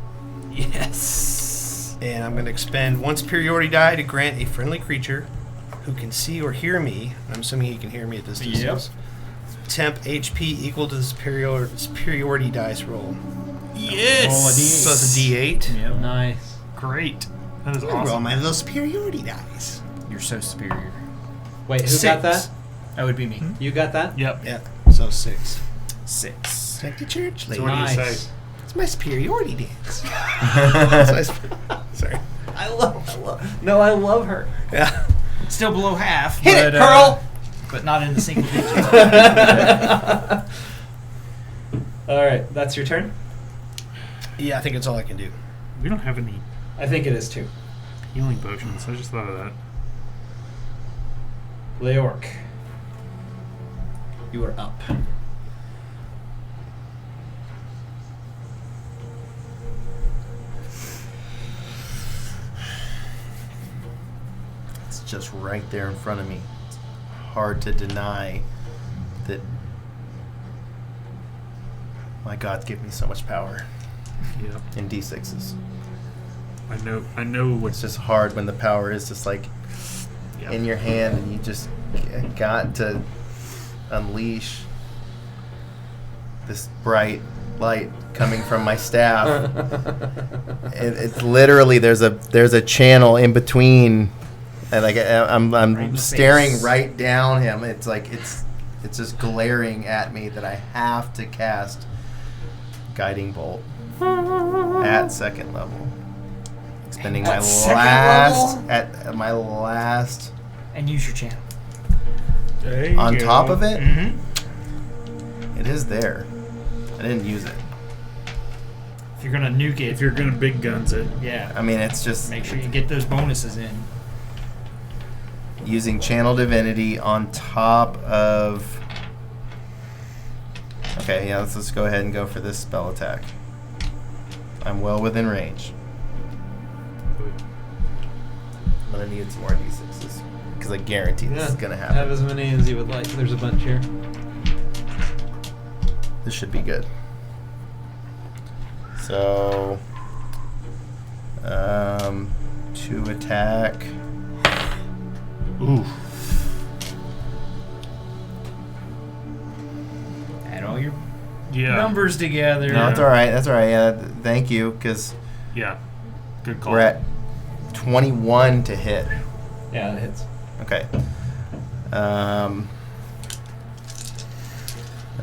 Yes. And I'm going to expend one superiority die to grant a friendly creature who can see or hear me. I'm assuming he can hear me at this distance. Temp HP equal to the superiority dice roll. Yes. So it's a D8. Yep. Nice. Great. That is Roll awesome. my little superiority dice. You're so superior. Wait, who 6. got that? That would be me. You got that? Yep. Yeah. So 6. 6. Thank the church lady. So what do you Nice. say? It's my superiority dance. Sorry. I love her. Yeah. Still below half. Hit but, it, Pearl! But not in the single digits. All right, that's your turn. Yeah, I think it's all I can do. We don't have any I think it is too. healing potions. I just thought of that. Leork, you are up. It's just right there in front of me. It's hard to deny that my gods give me so much power Yep. in D6s. I know It's what's just hard when the power is just like yep. in your hand and you just got to unleash this bright light coming from my staff. It's literally there's a channel in between, and like Right in I'm the staring face. right down him. It's like it's just glaring at me that I have to cast Guiding Bolt at second level. Spending my At second last level? at my last And use your channel. There you on go. top of it. Mm-hmm. It is there. I didn't use it. If you're gonna nuke it, If you're gonna big guns it, yeah, I mean, it's just make sure you get those bonuses in. using Channel Divinity on top of... Okay, yeah, let's go ahead and go for this spell attack. I'm well within range. I'm going to need some more D6s. Because I guarantee this is going to happen. Have as many as you would like. There's a bunch here. This should be good. So... 2 attack. Ooh. Add all your Yeah. numbers together. No, that's all right. That's all right. Yeah, thank you, because Yeah. Good call. we're at 21 to hit. Yeah, it hits. Okay. Have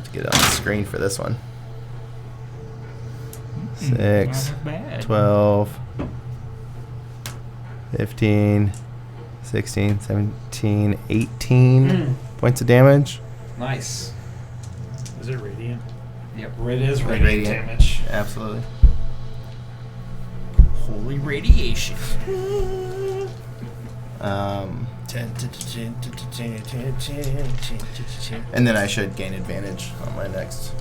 to get it on the screen for this one. 6, Not bad. 12, 15, 16, 17, 18 points of damage. Nice. Is it radiant? Yep. It is Like radiant radiant. damage. Absolutely. Holy radiation. And then I should gain advantage on my next,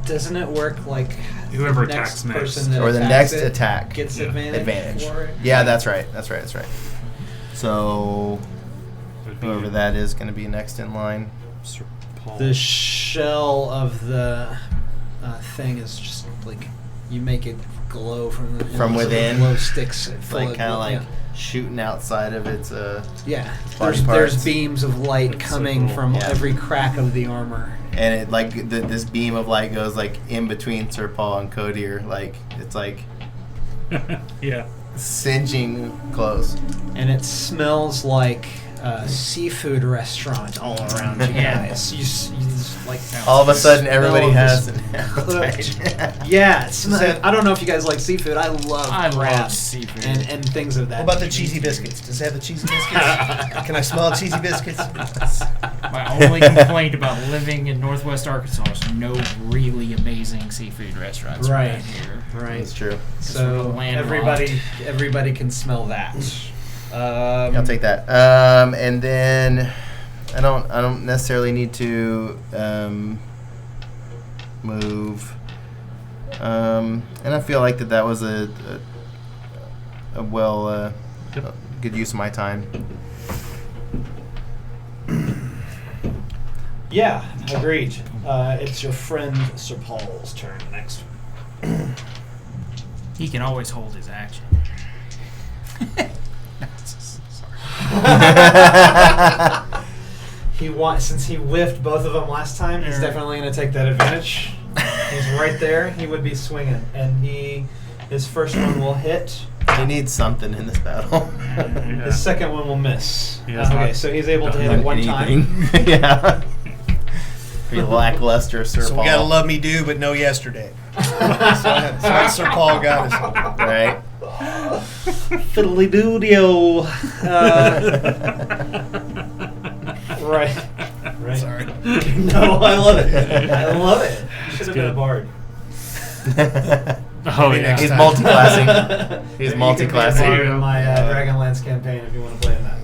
Doesn't it work like Whoever the attacks next. person that or the attacks next it attack gets Yeah. advantage for it? Yeah, that's right. That's right. That's right. So Would be whoever that is going to be next in line. Sir Paul. The shell of the thing is just like you make it glow from the From within? Glow sticks It's full like of- kind of like yeah. shooting outside of its. Yeah, body there's parts. beams of light That's so coming cool. from Yeah. every crack of the armor. And it like this beam of light goes like in between Sir Paul and Codir. Like it's like Yeah. singeing close. And it smells like a seafood restaurant all around you Yeah. guys. You just like All of a sudden, everybody smell has this an appetite. yeah, it smells, I don't know if you guys like seafood. I love I love crabs seafood. and things of that. What about the cheesy biscuits? Does it have the cheesy biscuits? Can I smell cheesy biscuits? My only complaint about living in Northwest Arkansas is no really amazing seafood restaurants Right. around here. Right. That's true. So we're landlocked. everybody can smell that. I'll take that. And then I don't necessarily need to move. And I feel like that was a well good use of my time. Yeah, agreed. It's your friend Sir Paul's turn next. He can always hold his action. Since he whiffed both of them last time, he's definitely going to take that advantage. He's right there. He would be swinging, and his first one will hit. He needs something in this battle. Yeah. His second one will miss. He has Okay, not so he's able to hit done it one time. Anything. Yeah. Pretty lackluster, Sir So Paul. we gotta love me do, but no yesterday. so Sir Paul got us. Right. Fiddly doo Right. Right. Sorry. No, I love it. I love it. You should have been a good. bard. Oh Maybe yeah. next He's time. multi-classing. He's You can be a multi-classing. bard in my Dragonlance campaign if you want to play in that.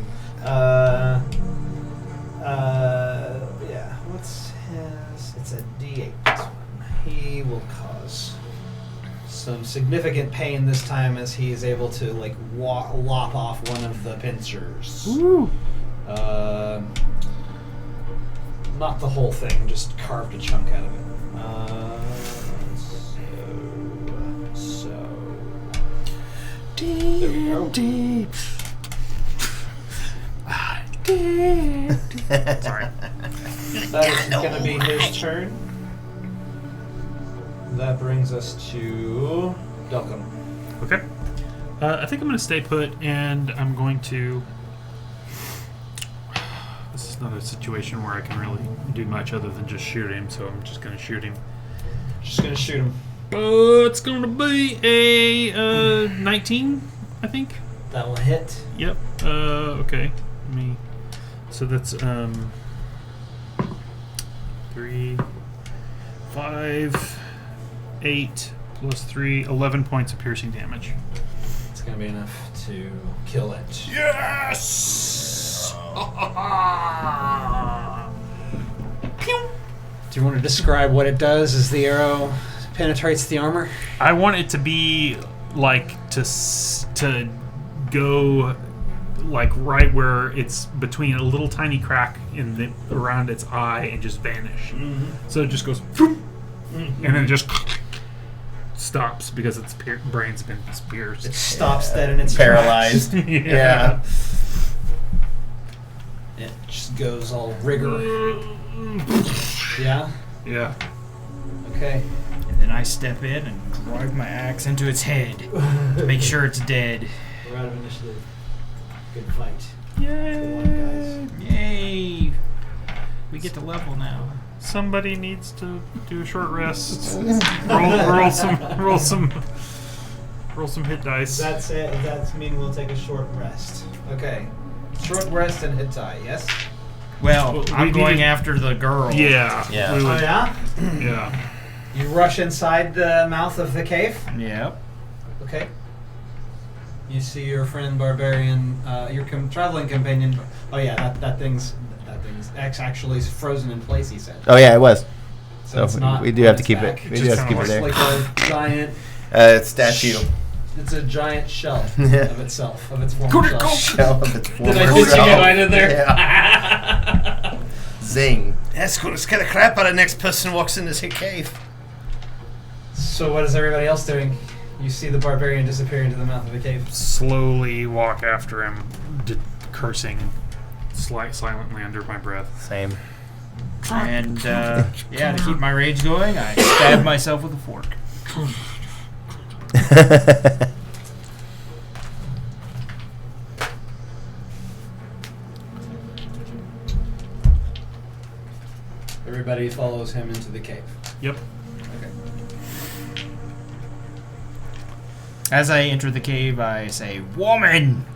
Yeah. What's his? It's a D8. This one. He will cause some significant pain this time as he is able to like lop off one of the pincers. Not the whole thing, just carved a chunk out of it. There we go. Sorry. That is going to be his turn. That brings us to Delcom. Okay. I think I'm going to stay put, and I'm going to. This is not a situation where I can really do much other than just shoot him, so I'm just going to shoot him. Just going to shoot him. It's going to be a 19, I think. That will hit. Yep. Okay. So that's 3, 5, 8 plus 3, 11 points of piercing damage. It's going to be enough to kill it. Yes. Do you want to describe what it does as the arrow penetrates the armor? I want it to be like to go like right where it's between a little tiny crack in the around its eye and just vanish. So it just goes, and then it just stops because its brain's been pierced. It stops that in its Paralyzed. Yeah. It just goes all rigor. Yeah? Yeah. Okay. And then I step in and drive my axe into its head to make sure it's dead. We're out of initiative. Good fight. Yay! Yay! We get to level now. Somebody needs to do a short rest. roll some hit dice. That's it. That's mean we'll take a short rest. Okay. Short rest and hit die, yes? Well, We I'm going need- after the girl. Yeah. Yeah. we Oh, would- yeah? yeah. You rush inside the mouth of the cave. Yep. Okay. You see your friend Barbarian, your traveling companion. Oh yeah, that thing's actually frozen in place. He said. Oh yeah, it was. So it's not. we do on have to its keep back. it. We It do just have to keep it looks there. like a giant. It's statue. It's a giant shell Yeah. of itself, of its former self. Shell of its Did I former put you self. right in there? Yeah. Zing. That's going to scare the crap out of the next person who walks in this cave. So what is everybody else doing? You see the barbarian disappear into the mouth of the cave. Slowly walk after him, cursing silently under my breath. Same. And yeah, to keep my rage going, I stab myself with a fork. Everybody follows him into the cave. Yep. Okay. As I enter the cave, I say, "Woman!"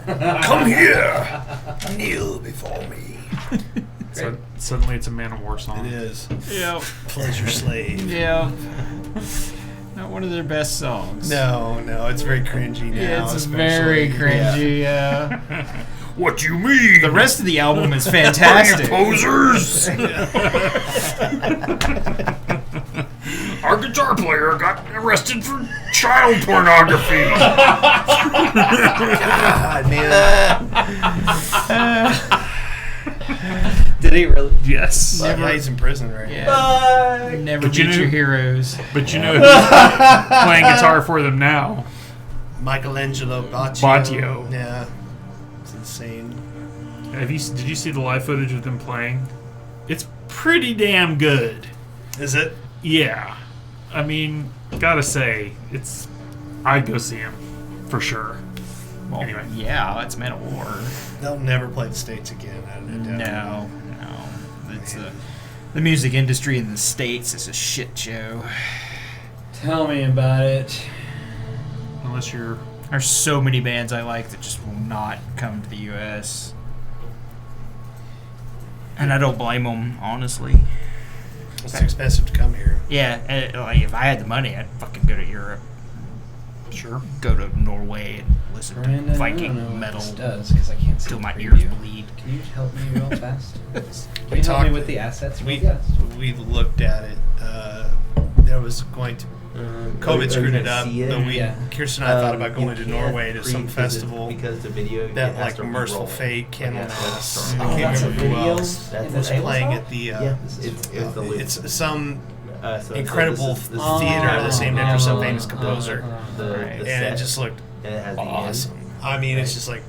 Come here! Kneel before me. So, suddenly it's a Man of War song. It is. Yep. Pleasure slave. Yep. Not one of their best songs. No, it's very cringy now. Yeah, it's especially. very cringy. Yeah. What you mean? The rest of the album is fantastic. Posers! Our guitar player got arrested for child pornography. God, man. Did he really? Yes. Yeah, he's in prison right now. Yeah. Never But you beat knew- your heroes. But you know who's playing guitar for them now? Michelangelo Baccio. Baccio. Yeah. It's insane. Did you see the live footage of them playing? It's pretty damn good. Is it? Yeah. I mean, gotta say, I'd go see him. For sure. Well, Anyway. yeah, it's Man of War. They'll never play the States again. I don't know. No. It's the music industry in the States is a shit show. Tell me about it. Unless you're... There's so many bands I like that just will not come to the U.S. And I don't blame them, honestly. It's too expensive to come here. Yeah, like if I had the money, I'd fucking go to Europe. Sure. Go to Norway and listen Brandon, to I don't know Viking what metal this does because I can't see till the my preview. ears bleed. Can you help me real fast? Can We you help me talked- with the assets? We Yes. we looked at it. There was going to COVID screwed it up, but we Yeah. Kirsten and I thought about going to Norway to some festival because the video that it has like to Merciful re-roll. Fate, Candlemas. Oh, I can't that's a remember who video? else That's was a playing at the. it's the loop. It's some So incredible this is theater that's named after some famous the, composer, the and set, it just looked and it has the awesome. end. I mean, it's just like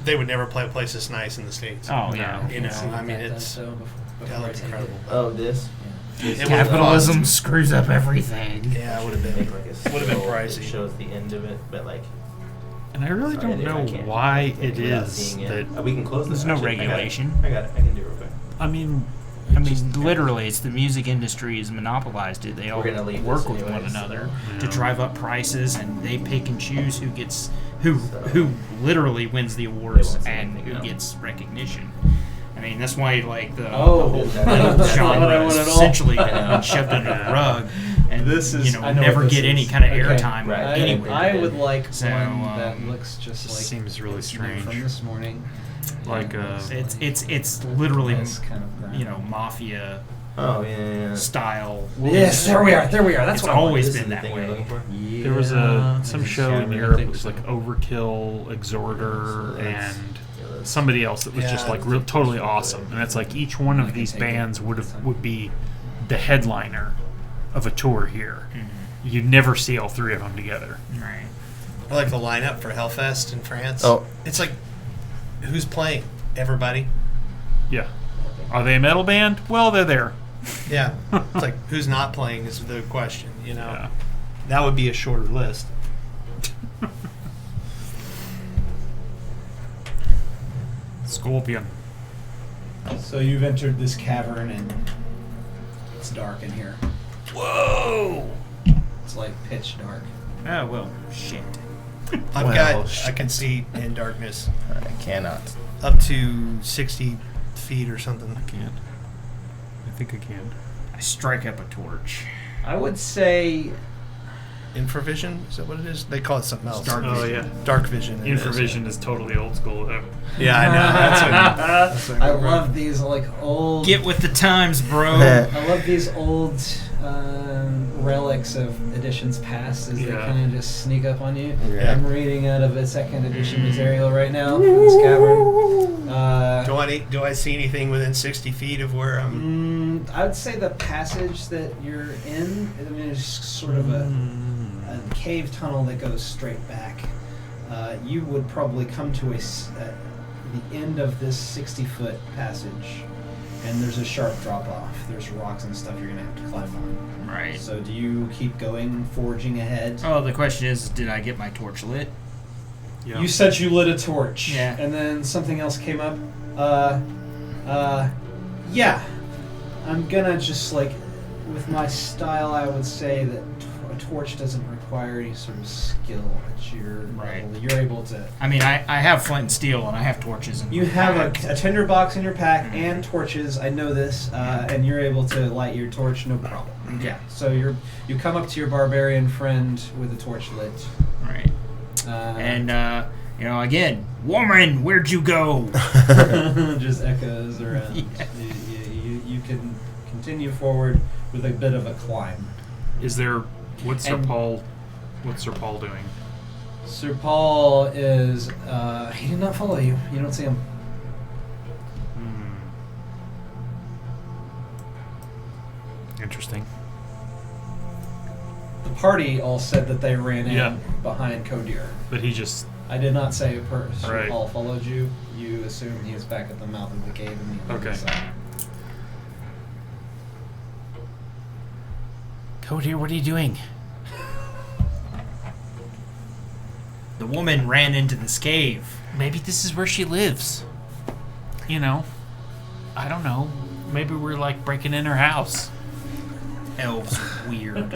they would never play a place this nice in the States. Oh, yeah. You know, I mean, it's that looked incredible. Oh, this. It was Capitalism fun. screws up everything. Yeah, it would have Make been. like a Would've been scroll that pricey. shows the end of it, but like. And I really sorry, don't Dave, I know can't why do it without is seeing that... it. We can close this. There's no actually. regulation. I got it. I can do it real quick. I mean... I mean, literally, it's the music industry has monopolized it. They all We're gonna leave work this with one anyway, another so- to Yeah. drive up prices, and they pick and choose who literally wins the awards won't see and anything, who no. gets recognition. I mean, that's why like the Oh, whole that's metal not what I genre want has at all. essentially I know. been shoved under the rug, and and This is- I know what never this get any is. kind of Okay. airtime Right. anywhere. I would like So, one that um, looks just this like seems really this one strange. from this morning. Like, It's literally This kind of ground. mafia Oh yeah. style. Yes, there we are. There we are. That's It's what I wanted. always This is been the that thing you're way. looking for? There was some Yeah, show in I Europe. think It was so. like Overkill, Exhorter, and Yeah, that's- somebody else that was just Yeah. like totally awesome. And it's like each one of these bands would be the headliner of a tour here. You'd never see all three of them together. Right. I like the lineup for Hellfest in France. Oh. It's like, who's playing? Everybody. Yeah. Are they a metal band? Well, they're there. Yeah. It's like, who's not playing is the question, you know? Yeah. That would be a shorter list. Scorpion. So you've entered this cavern and it's dark in here. Whoa! It's like pitch dark. Oh well, shit. I can see in darkness I cannot. up to 60 feet or something. Can't. I think I can. I strike up a torch. I would say Infravision? Is that what it is? They call it something else. Dark Oh vision. yeah. Dark vision. it is, Infravision is totally old school though. Yeah, I know. That's what I love these like old. Get with the times, bro. I love these old relics of editions past as they Yeah. kind of just sneak up on you. Yeah. I'm reading out of a second edition material right now for this cavern. Do I see anything within 60 feet of where I'm? I would say the passage that you're in, I mean, it's sort of a cave tunnel that goes straight back. You would probably come to the end of this 60-foot passage, and there's a sharp drop-off. There's rocks and stuff you're going to have to climb on. Right. So do you keep going, forging ahead? Oh, the question is, did I get my torch lit? Yeah. You said you lit a torch. Yeah. And then something else came up. Yeah. I'm gonna just like, with my style, I would say that a torch doesn't require any sort of skill at your Right. level. You're able to. I mean, I have flint and steel, and I have torches. And You have a tinderbox in your pack and torches. I know this, and you're able to light your torch, no problem. Yeah. So you come up to your barbarian friend with a torch lit. Right. And And again, woman, where'd you go? just echoes around. Yeah. You can continue forward with a bit of a climb. Is there? What's Sir And- Paul? What's Sir Paul doing? Sir Paul is. He did not follow you. You don't see him. Interesting. The party all said that they ran in Yeah. behind Kodir. But he just. I did not say Sir Right. Paul followed you. You assume he was back at the mouth of the cave and the other Okay. side. Cody, what are you doing? The woman ran into this cave. Maybe this is where she lives. You know. I don't know. Maybe we're like breaking in her house. Elves are weird.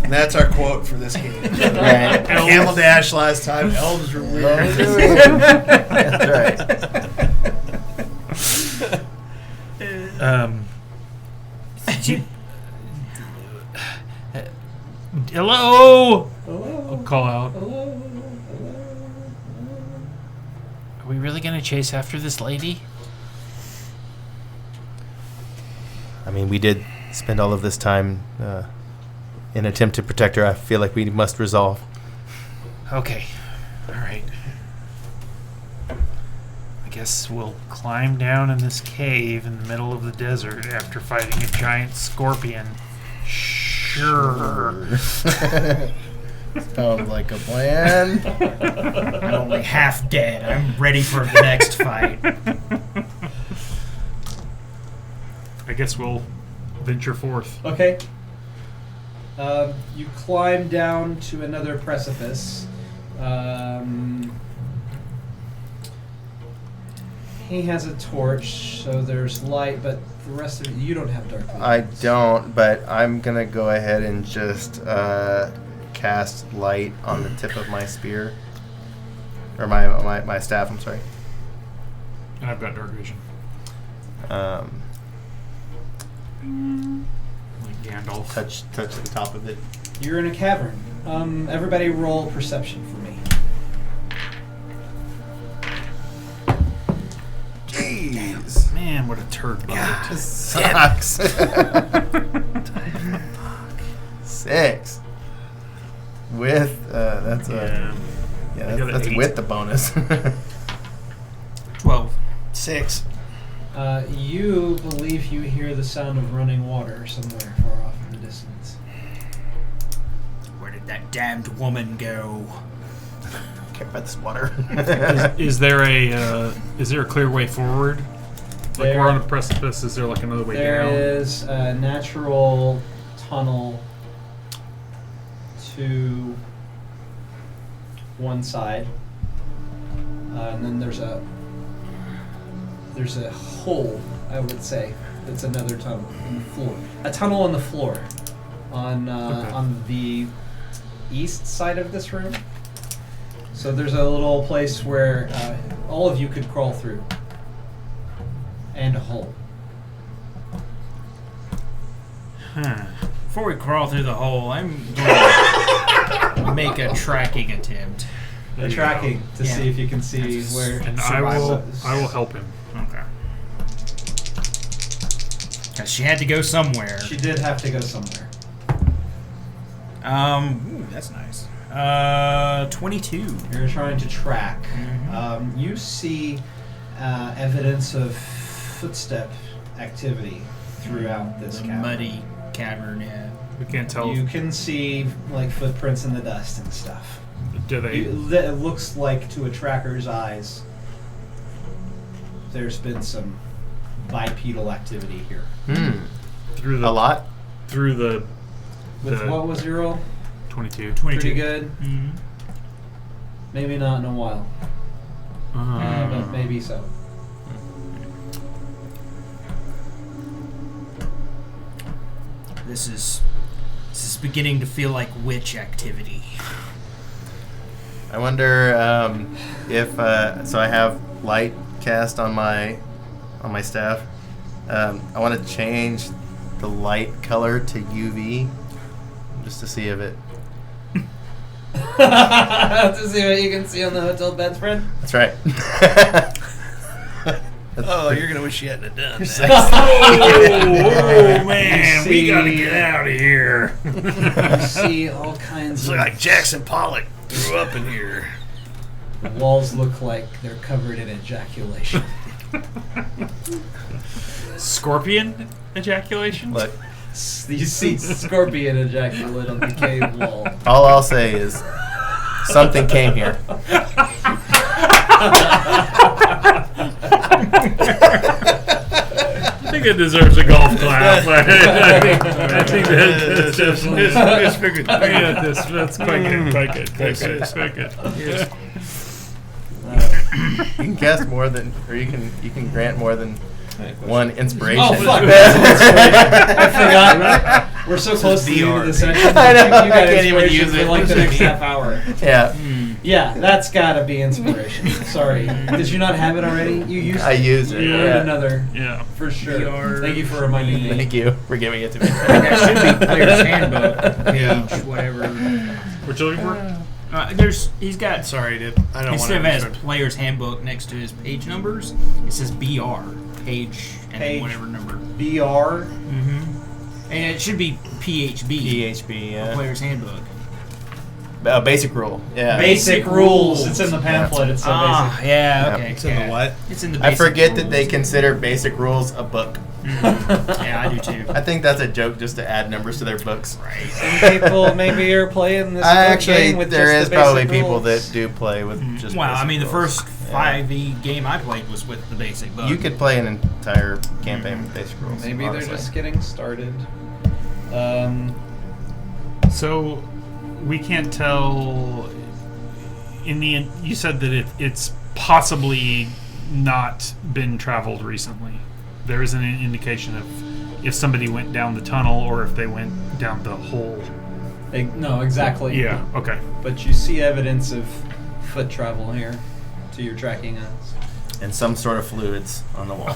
And that's our quote for this game. Right. Camel Dash last time. Elves are weird. That's right. Hello. Hello. I'll call out. Hello. Are we really gonna chase after this lady? I mean, we did spend all of this time in an attempt to protect her. I feel like we must resolve. Okay. All right. I guess we'll climb down in this cave in the middle of the desert after fighting a giant scorpion. Sure. Sounds like a plan. I'm only half dead. I'm ready for the next fight. I guess we'll venture forth. Okay. You climb down to another precipice. He has a torch, so there's light, but the rest of you don't have dark vision. I don't, but I'm gonna go ahead and just cast light on the tip of my spear, or my staff. I'm sorry. And I've got dark vision. Like Gandalf. Touch the top of it. You're in a cavern. Everybody roll perception for me. Jeez. Man, what a turd bucket. This sucks. 6. With that's Yeah. I got an that's 8. with the bonus. 12. 6. You believe you hear the sound of running water somewhere far off in the distance. Where did that damned woman go? Care about this water. Is there a clear way forward? Like we're on a precipice. Is there like another way There down? is a natural tunnel to one side, and then there's a hole. I would say it's another tunnel in the floor. A tunnel on the floor, on the east side of this room. So there's a little place where all of you could crawl through, and a hole. Huh. Before we crawl through the hole, I'm going to make a tracking attempt. There you Tracking go. to Yeah. see if you can see That's where. And I Survival. will help him. Okay. Because she had to go somewhere. She did have to go somewhere. Ooh, that's nice. 22. You're trying to track. Mhm. You see evidence of footstep activity throughout this The cavern. muddy cavern, yeah. We can't tell. You can see like footprints in the dust and stuff. Do they? It looks like to a tracker's eyes, there's been some bipedal activity here. Through the A lot. Through the With what was your roll? 22. 22. Pretty good. Mm-hmm. Maybe not in a while, but maybe so. This is beginning to feel like witch activity. I wonder if so. I have light cast on my staff. I want to change the light color to UV, just to see if it. To see what you can see on the hotel beds, friend. That's right. Oh, you're gonna wish you hadn't have done that. Oh man, we gotta get out of here. You see all kinds It's of. like Jackson Pollock grew up in here. The walls look like they're covered in ejaculation. Scorpion ejaculation. Look, You see scorpion ejaculate on the cave wall. all I'll say is something came here. I think it deserves a golf clap. I think that's definitely. It's figured. Yeah, that's quite good. Quite good. You can cast more than, or you can grant more than one inspiration. Oh fuck! That's an inspiration. I forgot. We're so close to the end of the session. I know, You got I can't even inspiration use for it. like the next half hour. Yeah, Yeah, that's gotta be inspiration. Sorry, did you not have it already? You used. I use it. You Yeah. need another Yeah. for sure. VR. Thank you for reminding me. Thank you for giving it to me. That should be player's handbook. Yeah. Page, whatever. What you looking for? He's got. Sorry, dude. I don't want Instead of to. as player's handbook next to his page numbers, it says BR page and then Page. whatever number. BR. And it should be PHB. PHB, yeah. Player's handbook. Basic rule. Yeah. Basic rules. It's in the pamphlet. It's so basic. Yeah. Okay. It's in the what? It's in the. I basic forget that they rules. consider basic rules a book. Yeah, I do too. I think that's a joke just to add numbers to their books. Right. Some people maybe are playing this Actually, game with there just is the probably basic people rules. that do play with just. Well, I basic mean, the rules. first Yeah. 5e game I played was with the basic book. You could play an entire campaign with basic rules. Maybe honestly. they're just getting started. So we can't tell. In the end, you said that it's possibly not been traveled recently. There isn't an indication of if somebody went down the tunnel or if they went down the hole. No, exactly. Yeah. Okay. But you see evidence of foot travel here to your tracking eyes. and some sort of fluids on the wall.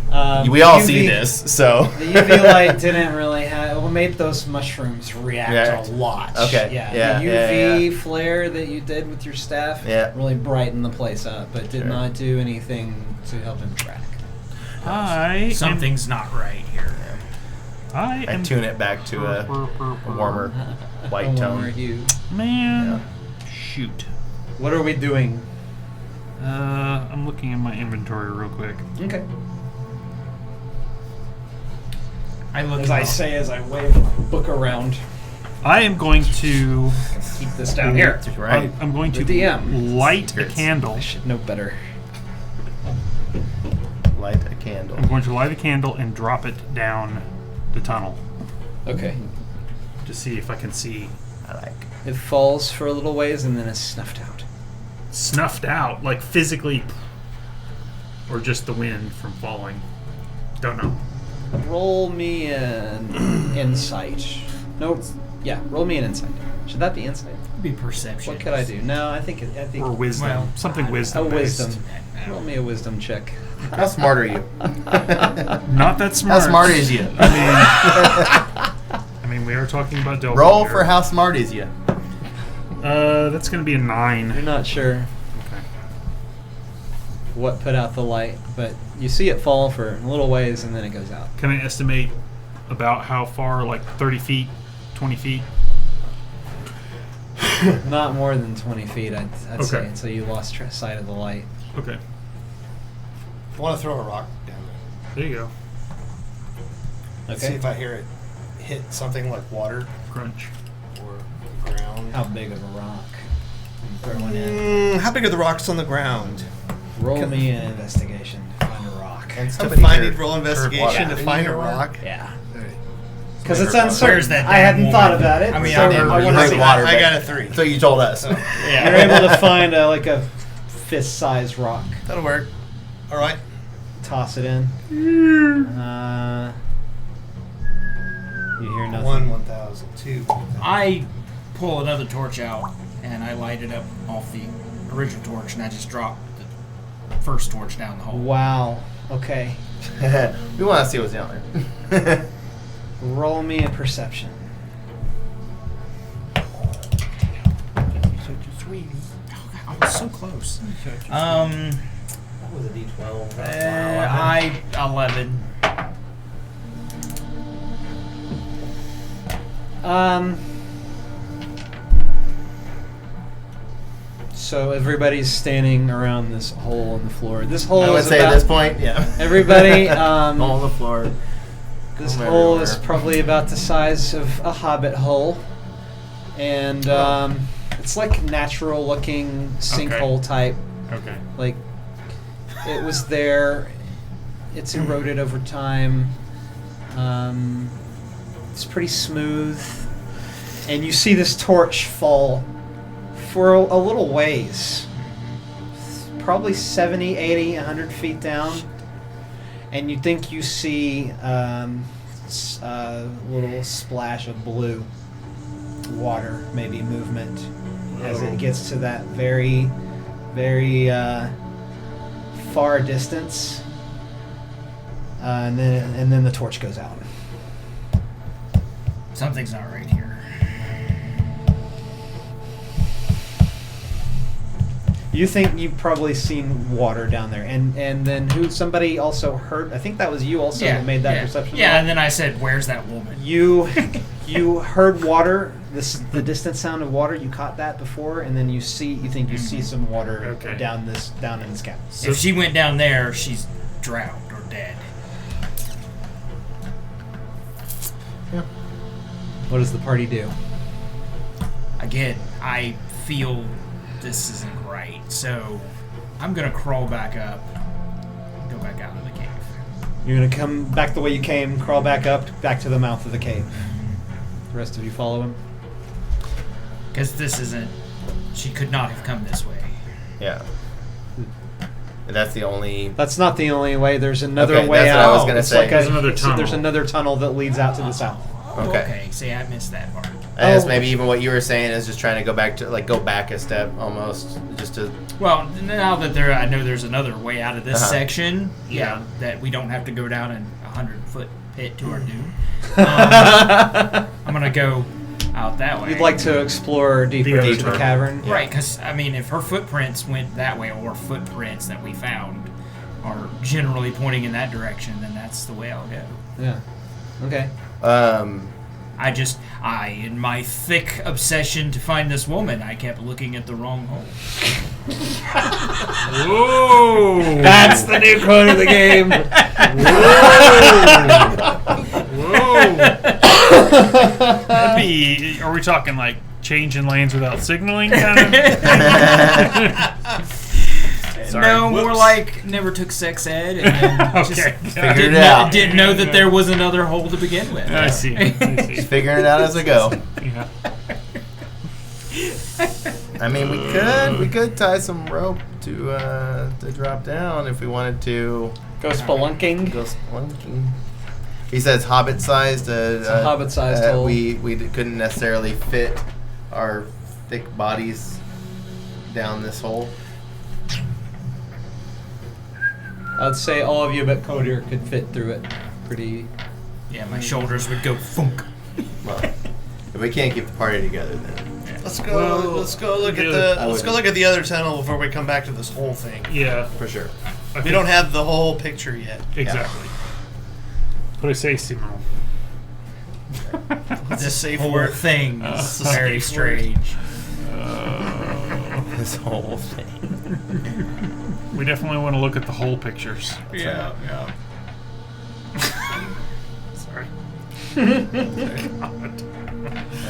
Uh-huh. We all see this, so. The UV light didn't really have. What made those mushrooms react a lot? Okay. Yeah. The UV flare that you did with your staff really brightened the place up, but did not do anything to help him track. Something's not right here. I tune it back to a warmer white tone. Warmer hue. Man, shoot. What are we doing? I'm looking in my inventory real quick. Okay. As I wave my book around. I am going to Keep this down here. Right. I'm going to The DM. light a candle. I should know better. Light a candle. I'm going to light a candle and drop it down the tunnel Okay. to see if I can see. I like. It falls for a little ways and then it's snuffed out. Snuffed out, like physically, or just the wind from falling. Don't know. Roll me an insight. Nope. Yeah, roll me an insight. Should that be insight? Be perception. What could I do? No, I think Or wisdom. well, something a wisdom based. wisdom. Roll me a wisdom check. How smart are you? Not that smart. How smart is you? I mean, we are talking about Delta. Roll for how smart is you? That's going to be a 9. You're not sure Okay. what put out the light, but you see it fall for a little ways and then it goes out. Can I estimate about how far? Like 30 feet, 20 feet? Not more than 20 feet, I'd say, Okay. until you lost sight of the light. Okay. I want to throw a rock down there. There you go. See if I hear it hit something like water Crunch. or the ground. How big of a rock? Throw one in. How big are the rocks on the ground? Roll me an investigation to find a rock. And To somebody find heard- it, roll investigation heard to water. find a Didn't you hear rock. Yeah. Alright. Because it's Where's uncertain. that I damn hadn't thought woman? about it. I mean, so I didn't. I You want heard to see. water. I got a 3. So you told us. You're able to find like a fist-sized rock. That'll work. All right. Toss it in. You hear nothing. 1,000, 2. I pull another torch out and I light it up off the original torch, and I just drop the first torch down the hole. Wow. Okay. We want to see what's down there. Roll me a perception. I was so close. That was a D12. I 11. So everybody's standing around this hole in the floor. This hole I would is say about, at this point, yeah. everybody. On the floor. This From hole is everywhere. probably about the size of a hobbit hole, and it's like natural-looking sinkhole type. Okay. Like it was there. It's eroded over time. It's pretty smooth, and you see this torch fall for a little ways, probably 70, 80, 100 feet down, and you think you see a little splash of blue water, maybe movement, as it gets to that very, very far distance, and then the torch goes out. Something's not right here. You think you've probably seen water down there, and then somebody also heard. I think that was you also that made that perception. Yeah, roll. and then I said, "Where's that woman?" You heard water. The distant sound of water. You caught that before, and then you think you see some water Okay. down in this cavern. So If she went down there, she's drowned or dead. What does the party do? Again, I feel this isn't right, so I'm gonna crawl back up, go back out of the cave. You're gonna come back the way you came, crawl back up, back to the mouth of the cave. The rest of you follow him. Because this isn't. She could not have come this way. Yeah. That's the only. That's not the only way. There's another Okay, way that's out. what I was gonna It's say. like There's another There's tunnel. another tunnel that leads out to the south. Okay. See, I missed that part. I guess maybe even what you were saying is just trying to go back a step almost, just to. Well, now that I know there's another way out of this section. Yeah, that we don't have to go down a 100-foot pit to our doom. I'm gonna go out that way. You'd like to explore deeper into the cavern, right? Because I mean, if her footprints went that way, or footprints that we found are generally pointing in that direction, then that's the way I'll go. Yeah. Okay. In my thick obsession to find this woman, I kept looking at the wrong hole. Whoa! That's the new code of the game. Whoa! That'd be. Are we talking like changing lanes without signaling, kind of? Sorry. No, more like never took sex ed and just figured it out. Didn't know that there was another hole to begin with. I see. Just figuring it out as we go. Yeah. I mean, we could tie some rope to drop down if we wanted to. Go spelunking. He says hobbit-sized. It's a hobbit-sized hole. We couldn't necessarily fit our thick bodies down this hole. I'd say all of you but Codir could fit through it pretty. Yeah, my shoulders would go funk. Well, if we can't keep the party together, then Let's go look at the other tunnel before we come back to this whole thing. Yeah, for sure. We don't have the whole picture yet. Exactly. Potesissimo. This safe whole word thing is very strange. This whole thing. We definitely want to look at the whole pictures. Yeah. Sorry. God.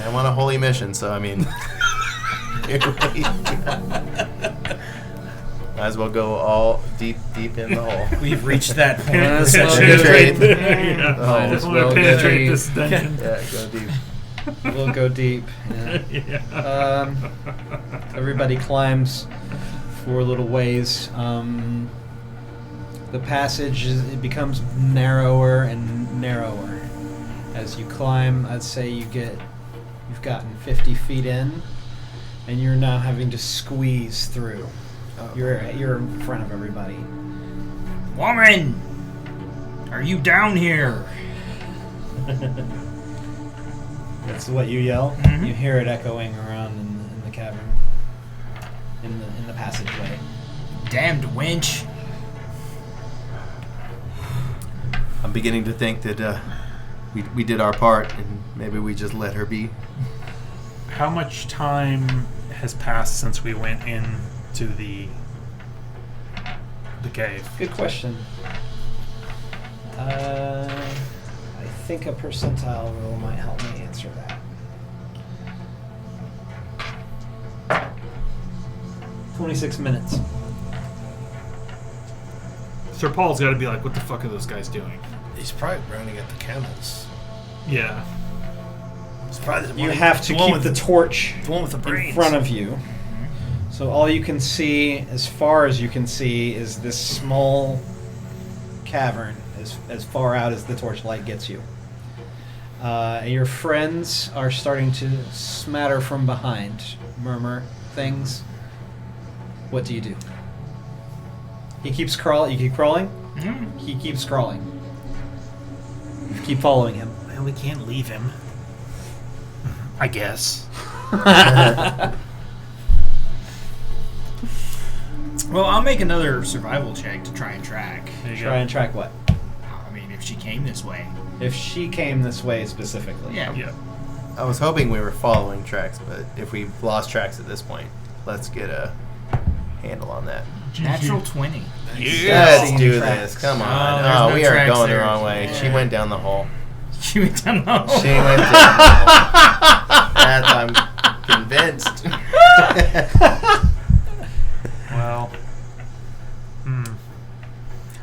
I'm on a holy mission, so I mean, might as well go all deep in the hole. We've reached that point. Penetrate. I just want to penetrate this dungeon. Yeah, go deep. We'll go deep. Yeah. Everybody climbs 4 little ways. The passage it becomes narrower and narrower as you climb. I'd say you've gotten 50 feet in, and you're now having to squeeze through. You're in front of everybody. Woman, are you down here? That's what you yell. Mm-hmm. You hear it echoing around in the cavern, in the passageway. Damned wench. I'm beginning to think that we did our part, and maybe we just let her be. How much time has passed since we went into the cave? Good question. I think a percentile roll might help me answer that. 26 minutes. Sir Paul's got to be like, what the fuck are those guys doing? He's probably running at the camels. Yeah. It's probably the You one, have to the one keep with the torch the one with the in brains front of you. So all you can see, as far as you can see, is this small cavern as far out as the torchlight gets you. Your friends are starting to smatter from behind, murmur things. What do you do? He keeps crawling. You keep crawling? Mm-hmm. He keeps crawling. You keep following him. Well, we can't leave him. I guess. Well, I'll make another survival check to try and track. Try and track what? I mean, if she came this way. If she came this way specifically. Yeah. I was hoping we were following tracks, but if we've lost tracks at this point, let's get a handle on that. Natural 20. Let's do tracks. this. Come Oh, on. there's Oh, no we are tracks going there. the wrong way. Yeah. She went down the hole. She went down the hole. She went down the hole. That I'm convinced. Well.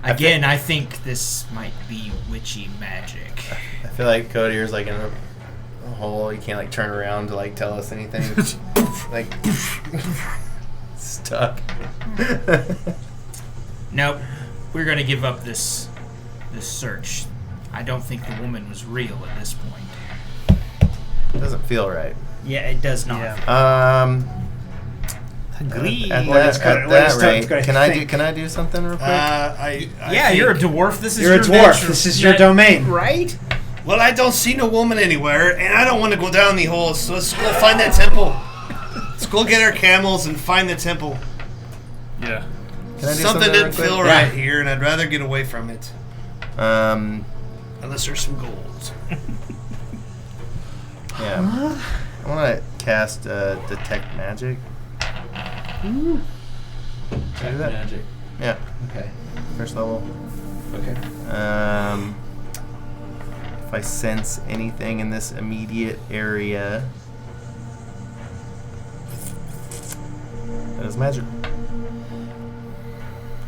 Again, I think this might be witchy magic. I feel like Codier's like in a hole. He can't like turn around to like tell us anything. Like stuck. Nope. We're gonna give up this search. I don't think the woman was real at this point. Doesn't feel right. Yeah, it does not. Yeah. Agree. At Well, it's that good. It's rate, good. can I do something real quick? I Yeah, think- you're a dwarf. This is You're a your dwarf. natural- This is your domain. right? Well, I don't see no woman anywhere, and I don't want to go down the hole, so let's go find that temple. Let's go get our camels and find the temple. Yeah. Can I do Something real didn't quick? feel right here, and I'd rather get away from it. Unless there's some gold. Yeah. I want to cast detect magic. Ooh. Can I do that? Magic. Yeah. Okay. First level. Okay. If I sense anything in this immediate area, that is magic.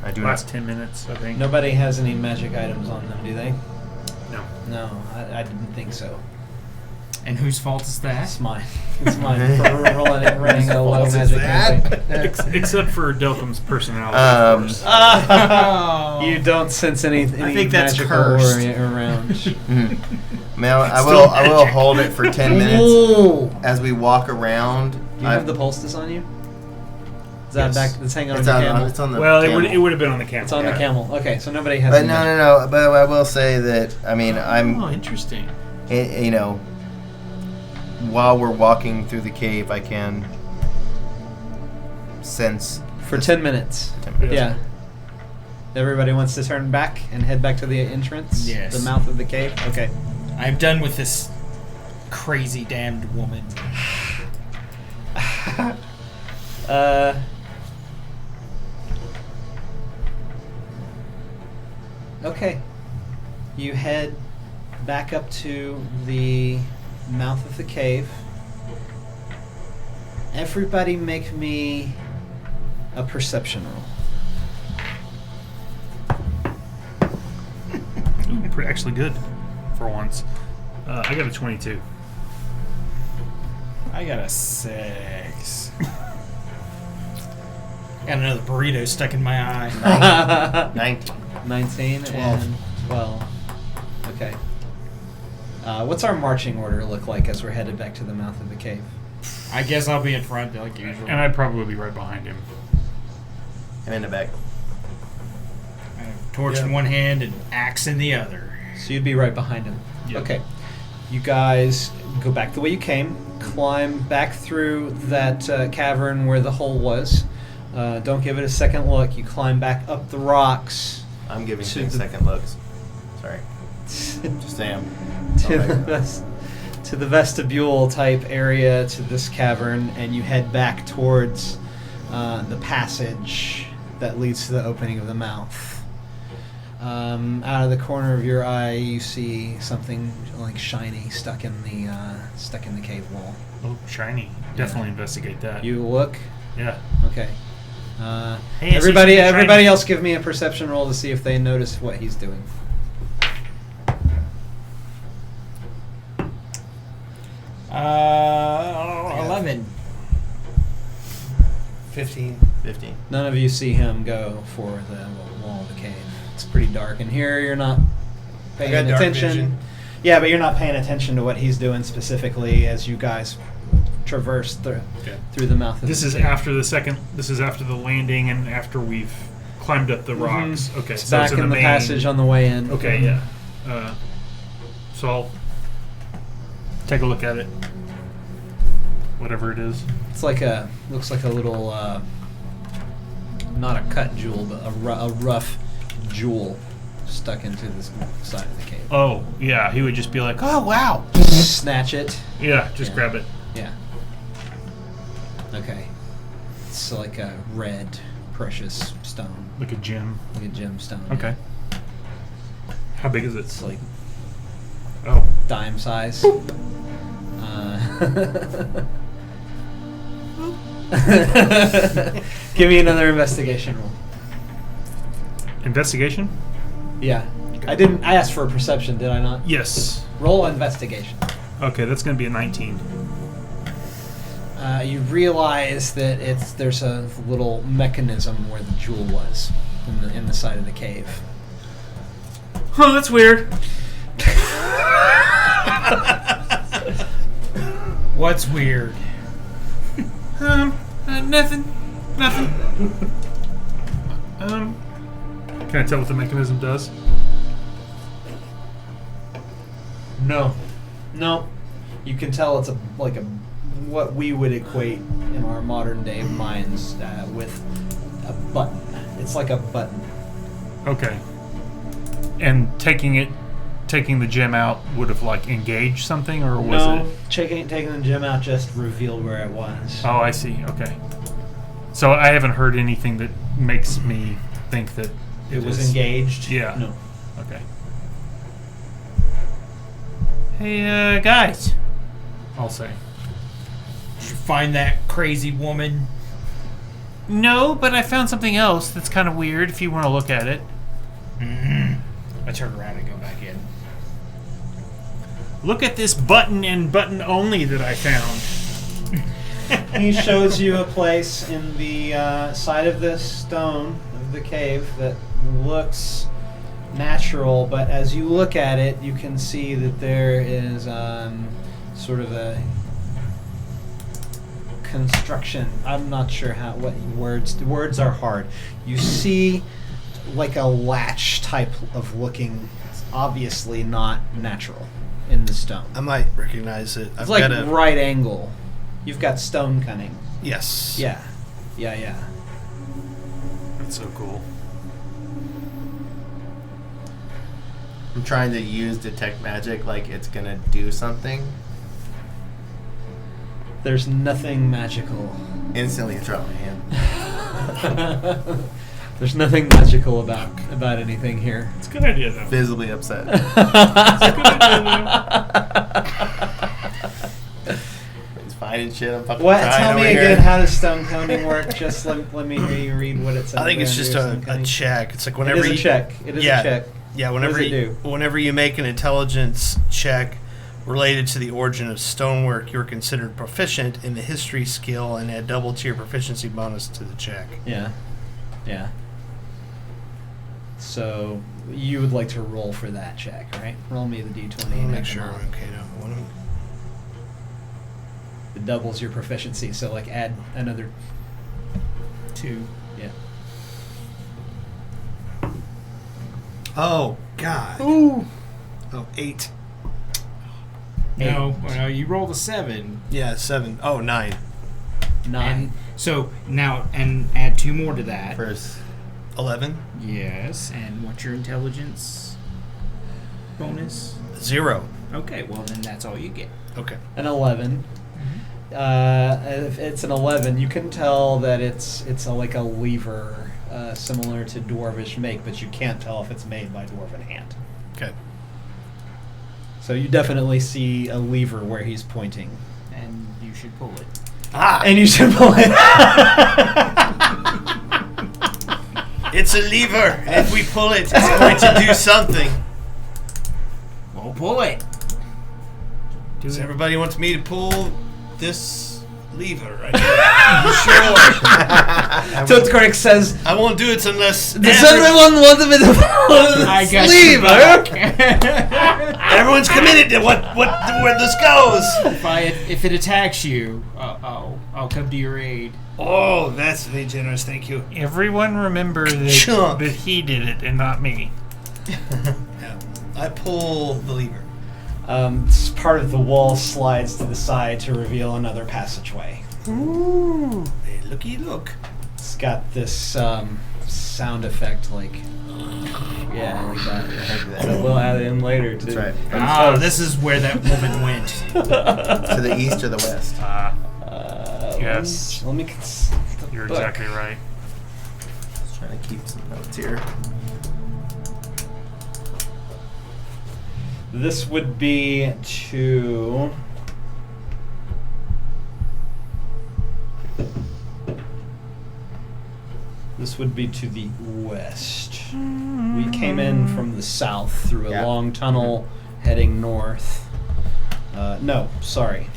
I do Last not. 10 minutes, I think. Nobody has any magic items on them, do they? No. No, I didn't think so. And whose fault is that? It's mine. It's mine for running a low Whose fault is magic that? campaign. Except for Delcom's personality, of course. Oh. You don't sense any think that's magical cursed. around. Mhm. I will hold it for 10 minutes Ooh. as we walk around. Do you have the poultice on you? Is that Yes. back? It's hanging on It's your on, camel. it's on the Well, camel. it would have been on the camel. It's on Yeah. the camel. Okay, so nobody has. But any no. magic. But I will say that I'm Oh, interesting. while we're walking through the cave, I can sense For 10 minutes. 10 minutes. Yeah. Everybody wants to turn back and head back to the entrance? Yes. The mouth of the cave? Okay. I'm done with this crazy damned woman. Okay. You head back up to the mouth of the cave. Everybody make me a perception roll. Ooh, actually good for once. I got a 22. I got a 6. Got another burrito stuck in my eye. 19. 19 12. and 12. Okay. What's our marching order look like as we're headed back to the mouth of the cave? I guess I'll be in front like usual. And I'd probably be right behind him. I'm in the back. I have torch in one hand and axe in the other. So you'd be right behind him. Yep. Okay. You guys go back the way you came, climb back through that cavern where the hole was. Don't give it a second look. You climb back up the rocks I'm giving To things the- second looks. Sorry. Just am. to the vestibule type area to this cavern, and you head back towards the passage that leads to the opening of the mouth. Out of the corner of your eye, you see something like shiny stuck in the cave wall. Oh, shiny. Definitely investigate that. You look. Yeah. Okay. Hey, I see Everybody something shiny. else, give me a perception roll to see if they notice what he's doing. Uh, 11. 15. 15. None of you see him go for the wall of the cave. It's pretty dark in here. You're not paying I got dark attention. vision. Yeah, but you're not paying attention to what he's doing specifically as you guys traverse through the mouth of This the is cave. after the second. This is after the landing and after we've climbed up the rocks. Okay, It's so back it's in in the main passage on the way in. Okay, yeah. So I'll take a look at it. Whatever it is. It's like looks like a little, not a cut jewel, but a rough jewel stuck into this side of the cave. Oh, yeah. He would just be like, "Oh, wow." Snatch it. Yeah, just Yeah. grab it. Yeah. Okay. It's like a red, precious stone, Like a gem. like a gemstone. Okay. How big is it? It's like Oh, dime size. Give me another investigation roll. investigation? Yeah. I asked for a perception, did I not? Yes. Roll investigation. Okay, that's going to be a 19. You realize that there's a little mechanism where the jewel was in the side of the cave. Oh, that's weird. What's weird? Nothing. Can I tell what the mechanism does? No. You can tell it's like a what we would equate in our modern day minds with a button. It's like a button. Okay. And taking the gem out would have like engaged something, or was it? Taking the gem out just revealed where it was. Oh, I see. Okay. So I haven't heard anything that makes me think that It was is- engaged? Yeah. No. Okay. Hey, guys. I'll say. Did you find that crazy woman? No, but I found something else that's kind of weird if you want to look at it. I turn around and go back in. Look at this button and button only that I found. He shows you a place in the side of this stone of the cave that looks natural, but as you look at it, you can see that there is sort of a construction. I'm not sure what words are hard. You see like a latch type of looking, obviously not natural in the stone. I might recognize it. It's like right angle. You've got stone cunning. Yes. Yeah. That's so cool. I'm trying to use detect magic like it's gonna do something. There's nothing magical. Instantly throw my hand. There's nothing magical about anything here. It's a good idea, though. Visibly upset. He's finding shit. I'm fucking What? crying Tell over me here. again, how does stone coning work? Just let me hear you read what it says. I think it's there just under a stone check. It's like cunning. whenever It is you a check. It is Yeah. a check. Yeah, What whenever does it do? whenever you make an intelligence check related to the origin of stonework, you're considered proficient in the history skill and add double to your proficiency bonus to the check. Yeah. So you would like to roll for that check, right? Roll me the d20. Let me and make add sure. them on. Okay, no. It doubles your proficiency, so like add another 2. Yeah. Oh God. Ooh. Oh, 8. No, you rolled a 7. Yeah, 7. Oh, 9. 9. And so now, and add 2 more to that. First. 11. Yes, and what's your intelligence bonus? 0. Okay, well then that's all you get. Okay. An 11. If it's an 11, you can tell that it's like a lever similar to dwarvish make, but you can't tell if it's made by dwarven hand. Okay. So you definitely see a lever where he's pointing. And you should pull it. And you should pull it. It's a lever. If we pull it, it's going to do something. Well, pull it. Does everybody wants me to pull this lever right here? Sure. Toadcork says, I won't do it unless does everyone want me to pull I this got you lever? everyone's committed to where this goes. If it attacks you, I'll come to your aid. Oh, that's very generous. Thank you. Everyone remember Chunk. that he did it and not me. Yeah. I pull the lever. Part of the wall slides to the side to reveal another passageway. Ooh. Hey, looky look. It's got this sound effect like that. So we'll add it in later too. That's right. This is where that woman went. To the east or the west? Yes. Let me You're look. exactly right. Just trying to keep some notes here. This would be to the west. We came in from the south through a long tunnel heading north. No, sorry.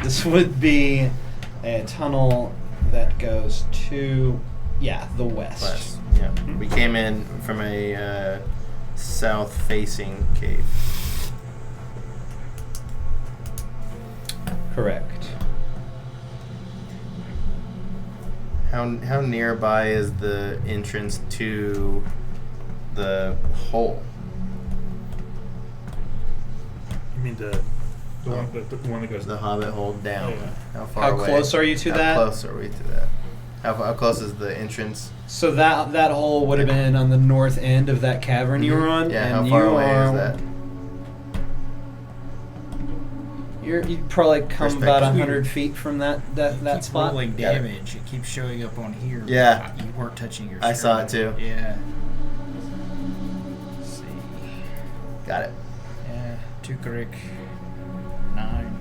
This would be a tunnel that goes to the west. West. Yeah. We came in from a south-facing cave. Correct. How nearby is the entrance to the hole? You mean the one that goes The Hobbit hole down. Yeah. How far How away? close are you to that? How close are we to that? How close is the entrance? So that hole would have been on the north end of that cavern you were on. Yeah, and how far you away are, is that? You'd probably come about Perspective. 100 feet from that Keep spot. rolling Got it. damage. It keeps showing up on here. Yeah. You weren't touching your I saw it screen. too. Yeah. Let's see. Got it. Yeah. Tukaric. 9.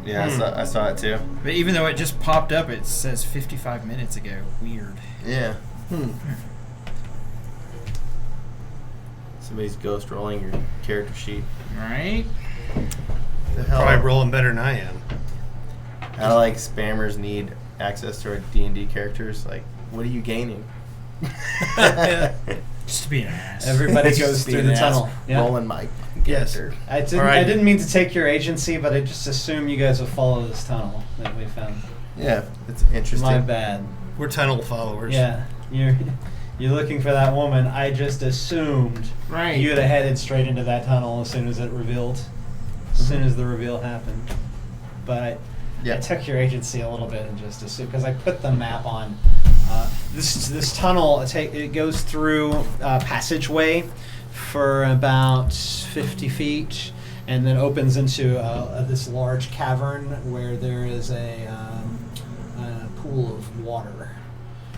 Yeah, I saw it too. But even though it just popped up, it says 55 minutes ago. Weird. Yeah. Somebody's ghost rolling your character sheet. Right? The hell? Probably rolling better than I am. How like spammers need access to our D&D characters? Like, what are you gaining? Just to be an ass. Everybody Just goes being through the an ass, tunnel. Yeah. Rolling my Yes. character. I didn't mean to take your agency, but I just assume you guys will follow this tunnel that we found. Yeah, it's interesting. My bad. We're tunnel followers. Yeah, you're looking for that woman. I just assumed Right. you'd have headed straight into that tunnel as soon as it revealed, as soon as the reveal happened. But I Yeah. took your agency a little bit and just assumed because I put the map on. This tunnel it goes through a passageway for about 50 feet, and then opens into this large cavern where there is a pool of water.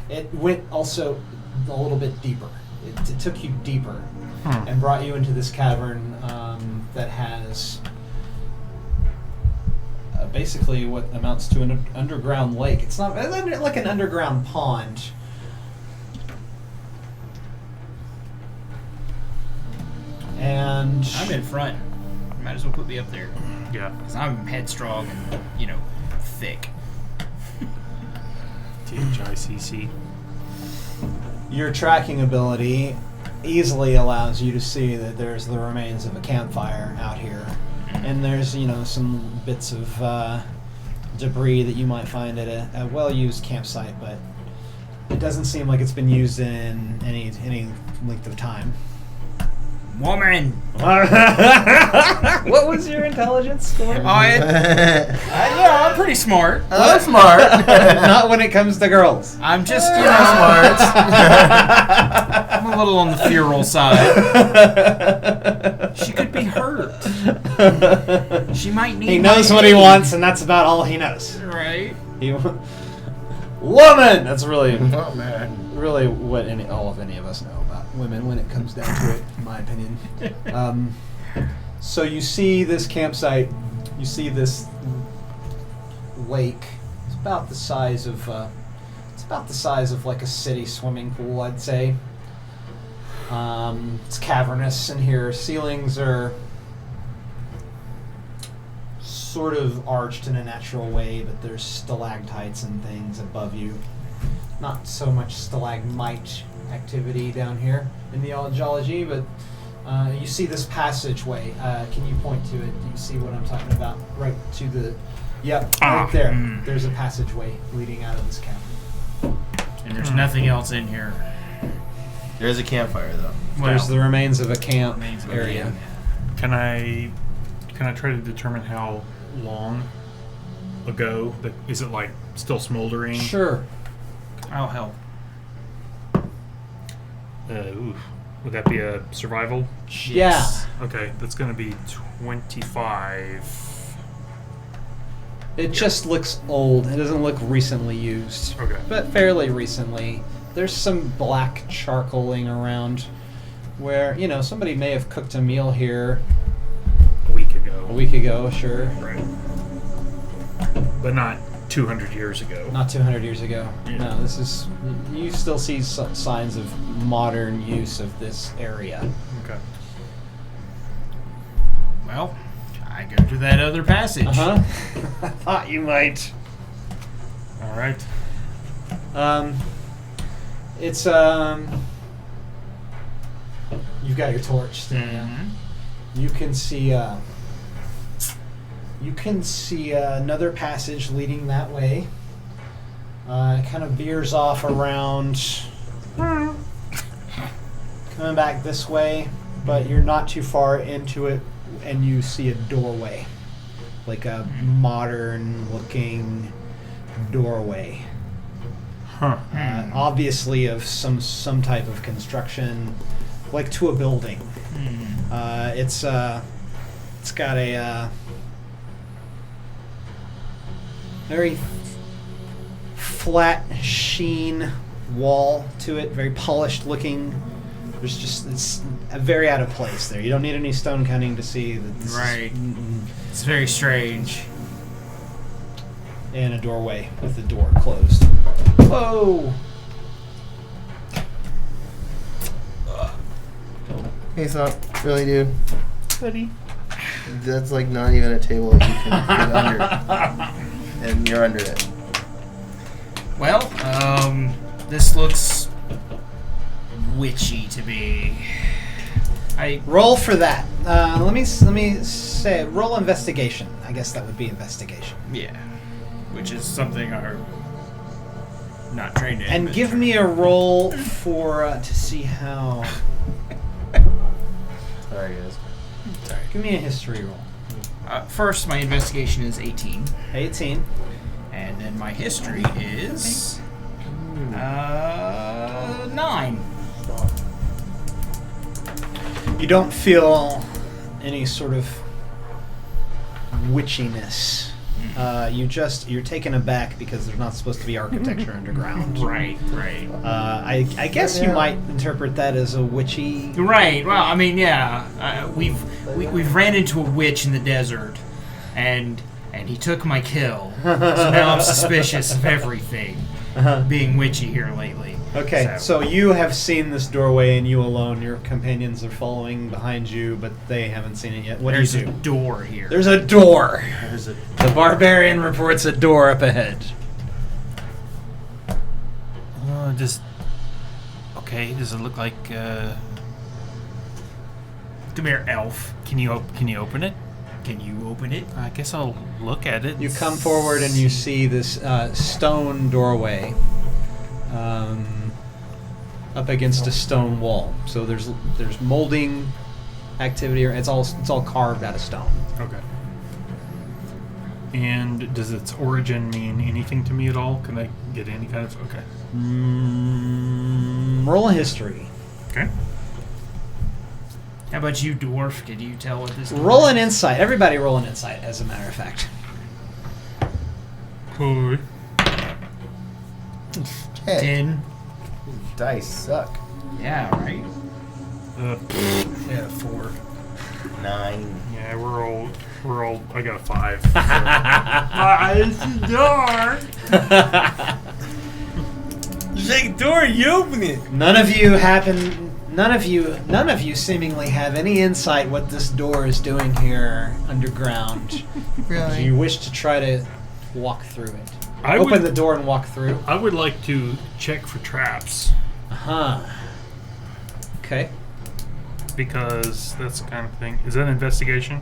It went also a little bit deeper. It took you deeper and brought you into this cavern that has basically what amounts to an underground lake. It's not like an underground pond. And I'm in front. Might as well put me up there. Yeah. Because I'm headstrong and, thick. THICC. your tracking ability easily allows you to see that there's the remains of a campfire out here. And there's, some bits of debris that you might find at a well-used campsite, but it doesn't seem like it's been used in any length of time. Woman! What was your intelligence score? I'm pretty smart. I'm smart. Not when it comes to girls. I'm just, smart. I'm a little on the feral side. She could be hurt. She might need He knows my what he aid. wants, and that's about all he knows. Right? Woman! That's really, Oh man. really what all of any of us know about women when it comes down to it, in my opinion. So you see this campsite, you see this lake. It's about the size of like a city swimming pool, I'd say. It's cavernous in here. Ceilings are sort of arched in a natural way, but there's stalactites and things above you. Not so much stalagmite activity down here in the geology, but you see this passageway. Can you point to it? Do you see what I'm talking about? Right to the... Yep, right there. There's a passageway leading out of this cavern. And there's nothing else in here. There is a campfire though. There's the remains of a camp Remains of a area. camp. Can I try to determine how long ago is it like still smoldering? Sure. I'll help. Would that be a survival? Yeah. Okay, that's going to be 25. It just looks old. It doesn't look recently used. Okay. But fairly recently. There's some black charcoaling around where, somebody may have cooked a meal here A week ago. a week ago, sure. Right. But not 200 years ago. Not 200 years ago. Yeah. No, this is... You still see signs of modern use of this area. Okay. Well, I go to that other passage. Uh-huh. I thought you might. All right. It's, You've got your torch. Mhm. You can see You can see another passage leading that way. It kind of veers off around, coming back this way, but you're not too far into it, and you see a doorway, like a modern-looking doorway. Huh. Obviously of some type of construction, like to a building. It's got a very flat sheen wall to it, very polished looking. It's very out of place there. You don't need any stone cutting to see that this Right. It's very strange. and a doorway with the door closed. Whoa! Okay, so really, dude, Buddy. that's like not even a table that you can fit under, and you're under it. Well, this looks witchy to me. Roll for that. Let me say roll investigation. I guess that would be investigation. Yeah, which is something I'm not trained in. And but give sure. me a roll for to see how. Sorry, guys. Give me a history roll. First, my investigation is 18, 18. and then my history is 9. You don't feel any sort of witchiness. You're taken aback because there's not supposed to be architecture underground. Right. I guess you might interpret that as a witchy. Right. Well, I mean, yeah. We've ran into a witch in the desert, and he took my kill. So now I'm suspicious of everything being witchy here lately. Okay, so you have seen this doorway, and you alone, your companions are following behind you, but they haven't seen it yet. What there's do you a do? door here. There's a door. There's a The barbarian reports a door up ahead. Okay. Does it look like? Come here, elf. Can you open it? Can you open it? I guess I'll look at it. You come forward and you see this stone doorway up against a stone wall. So there's molding activity. It's all carved out of stone. Okay. And does its origin mean anything to me at all? Can I get any kind of... Okay. Roll a history. Okay. How about you, dwarf? Can you tell what this door Roll is? an insight. Everybody roll an insight, as a matter of fact. Cool. Hey, 10. dice suck. Yeah, right? Yeah, 4. 9. Yeah, we're all... I got a 5. It's dark. Just like door, you open it. None of you seemingly have any insight what this door is doing here underground. Do you wish to try to walk through it? Open the door and walk through. I would like to check for traps, Okay. because that's the kind of thing. Is that an investigation?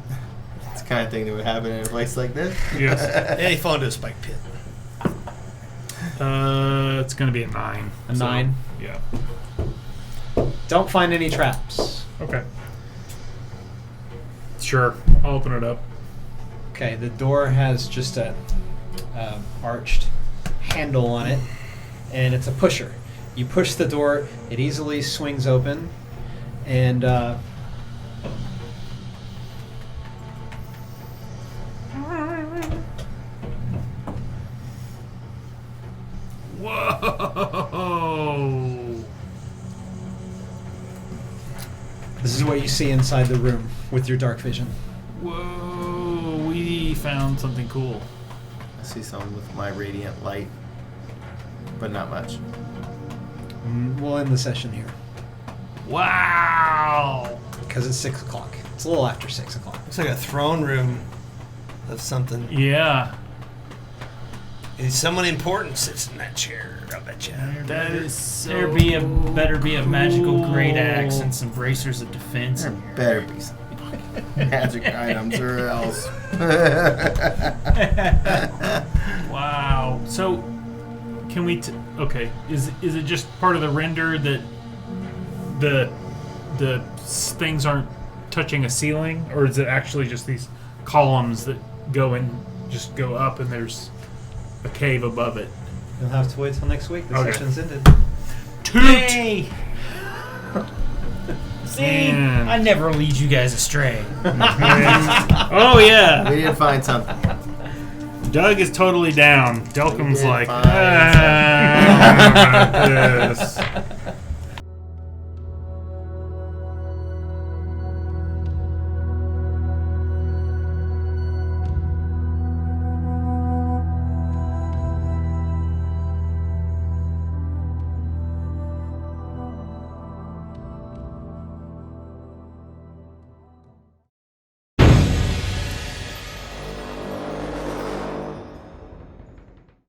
It's the kind of thing that would happen in a place like this. Yes. Yeah, he fell into a spike pit. It's going to be a 9. A 9? Yeah. Don't find any traps. Okay. Sure. I'll open it up. Okay, the door has just a arched handle on it, and it's a pusher. You push the door, it easily swings open, and Whoa! this is what you see inside the room with your dark vision. Whoa! We found something cool. I see something with my radiant light, but not much. We'll end the session here Wow! because it's 6 o'clock. It's a little after 6 o'clock. Looks like a throne room of something. Yeah. And someone important sits in that chair, I bet you. That is so... Better be a magical great axe and some bracers of defense. There in here. better be something. magic items or else. Wow. So, can we? Okay. Is it just part of the render that the things aren't touching a ceiling, or is it actually just these columns that go up and there's a cave above it? You'll have to wait till next week. The Okay. session's ended. Toot! Yay! See, Man. I never lead you guys astray. Oh yeah. We did find something. Doug is totally down. Delcom's did like, fine. "Ah, this."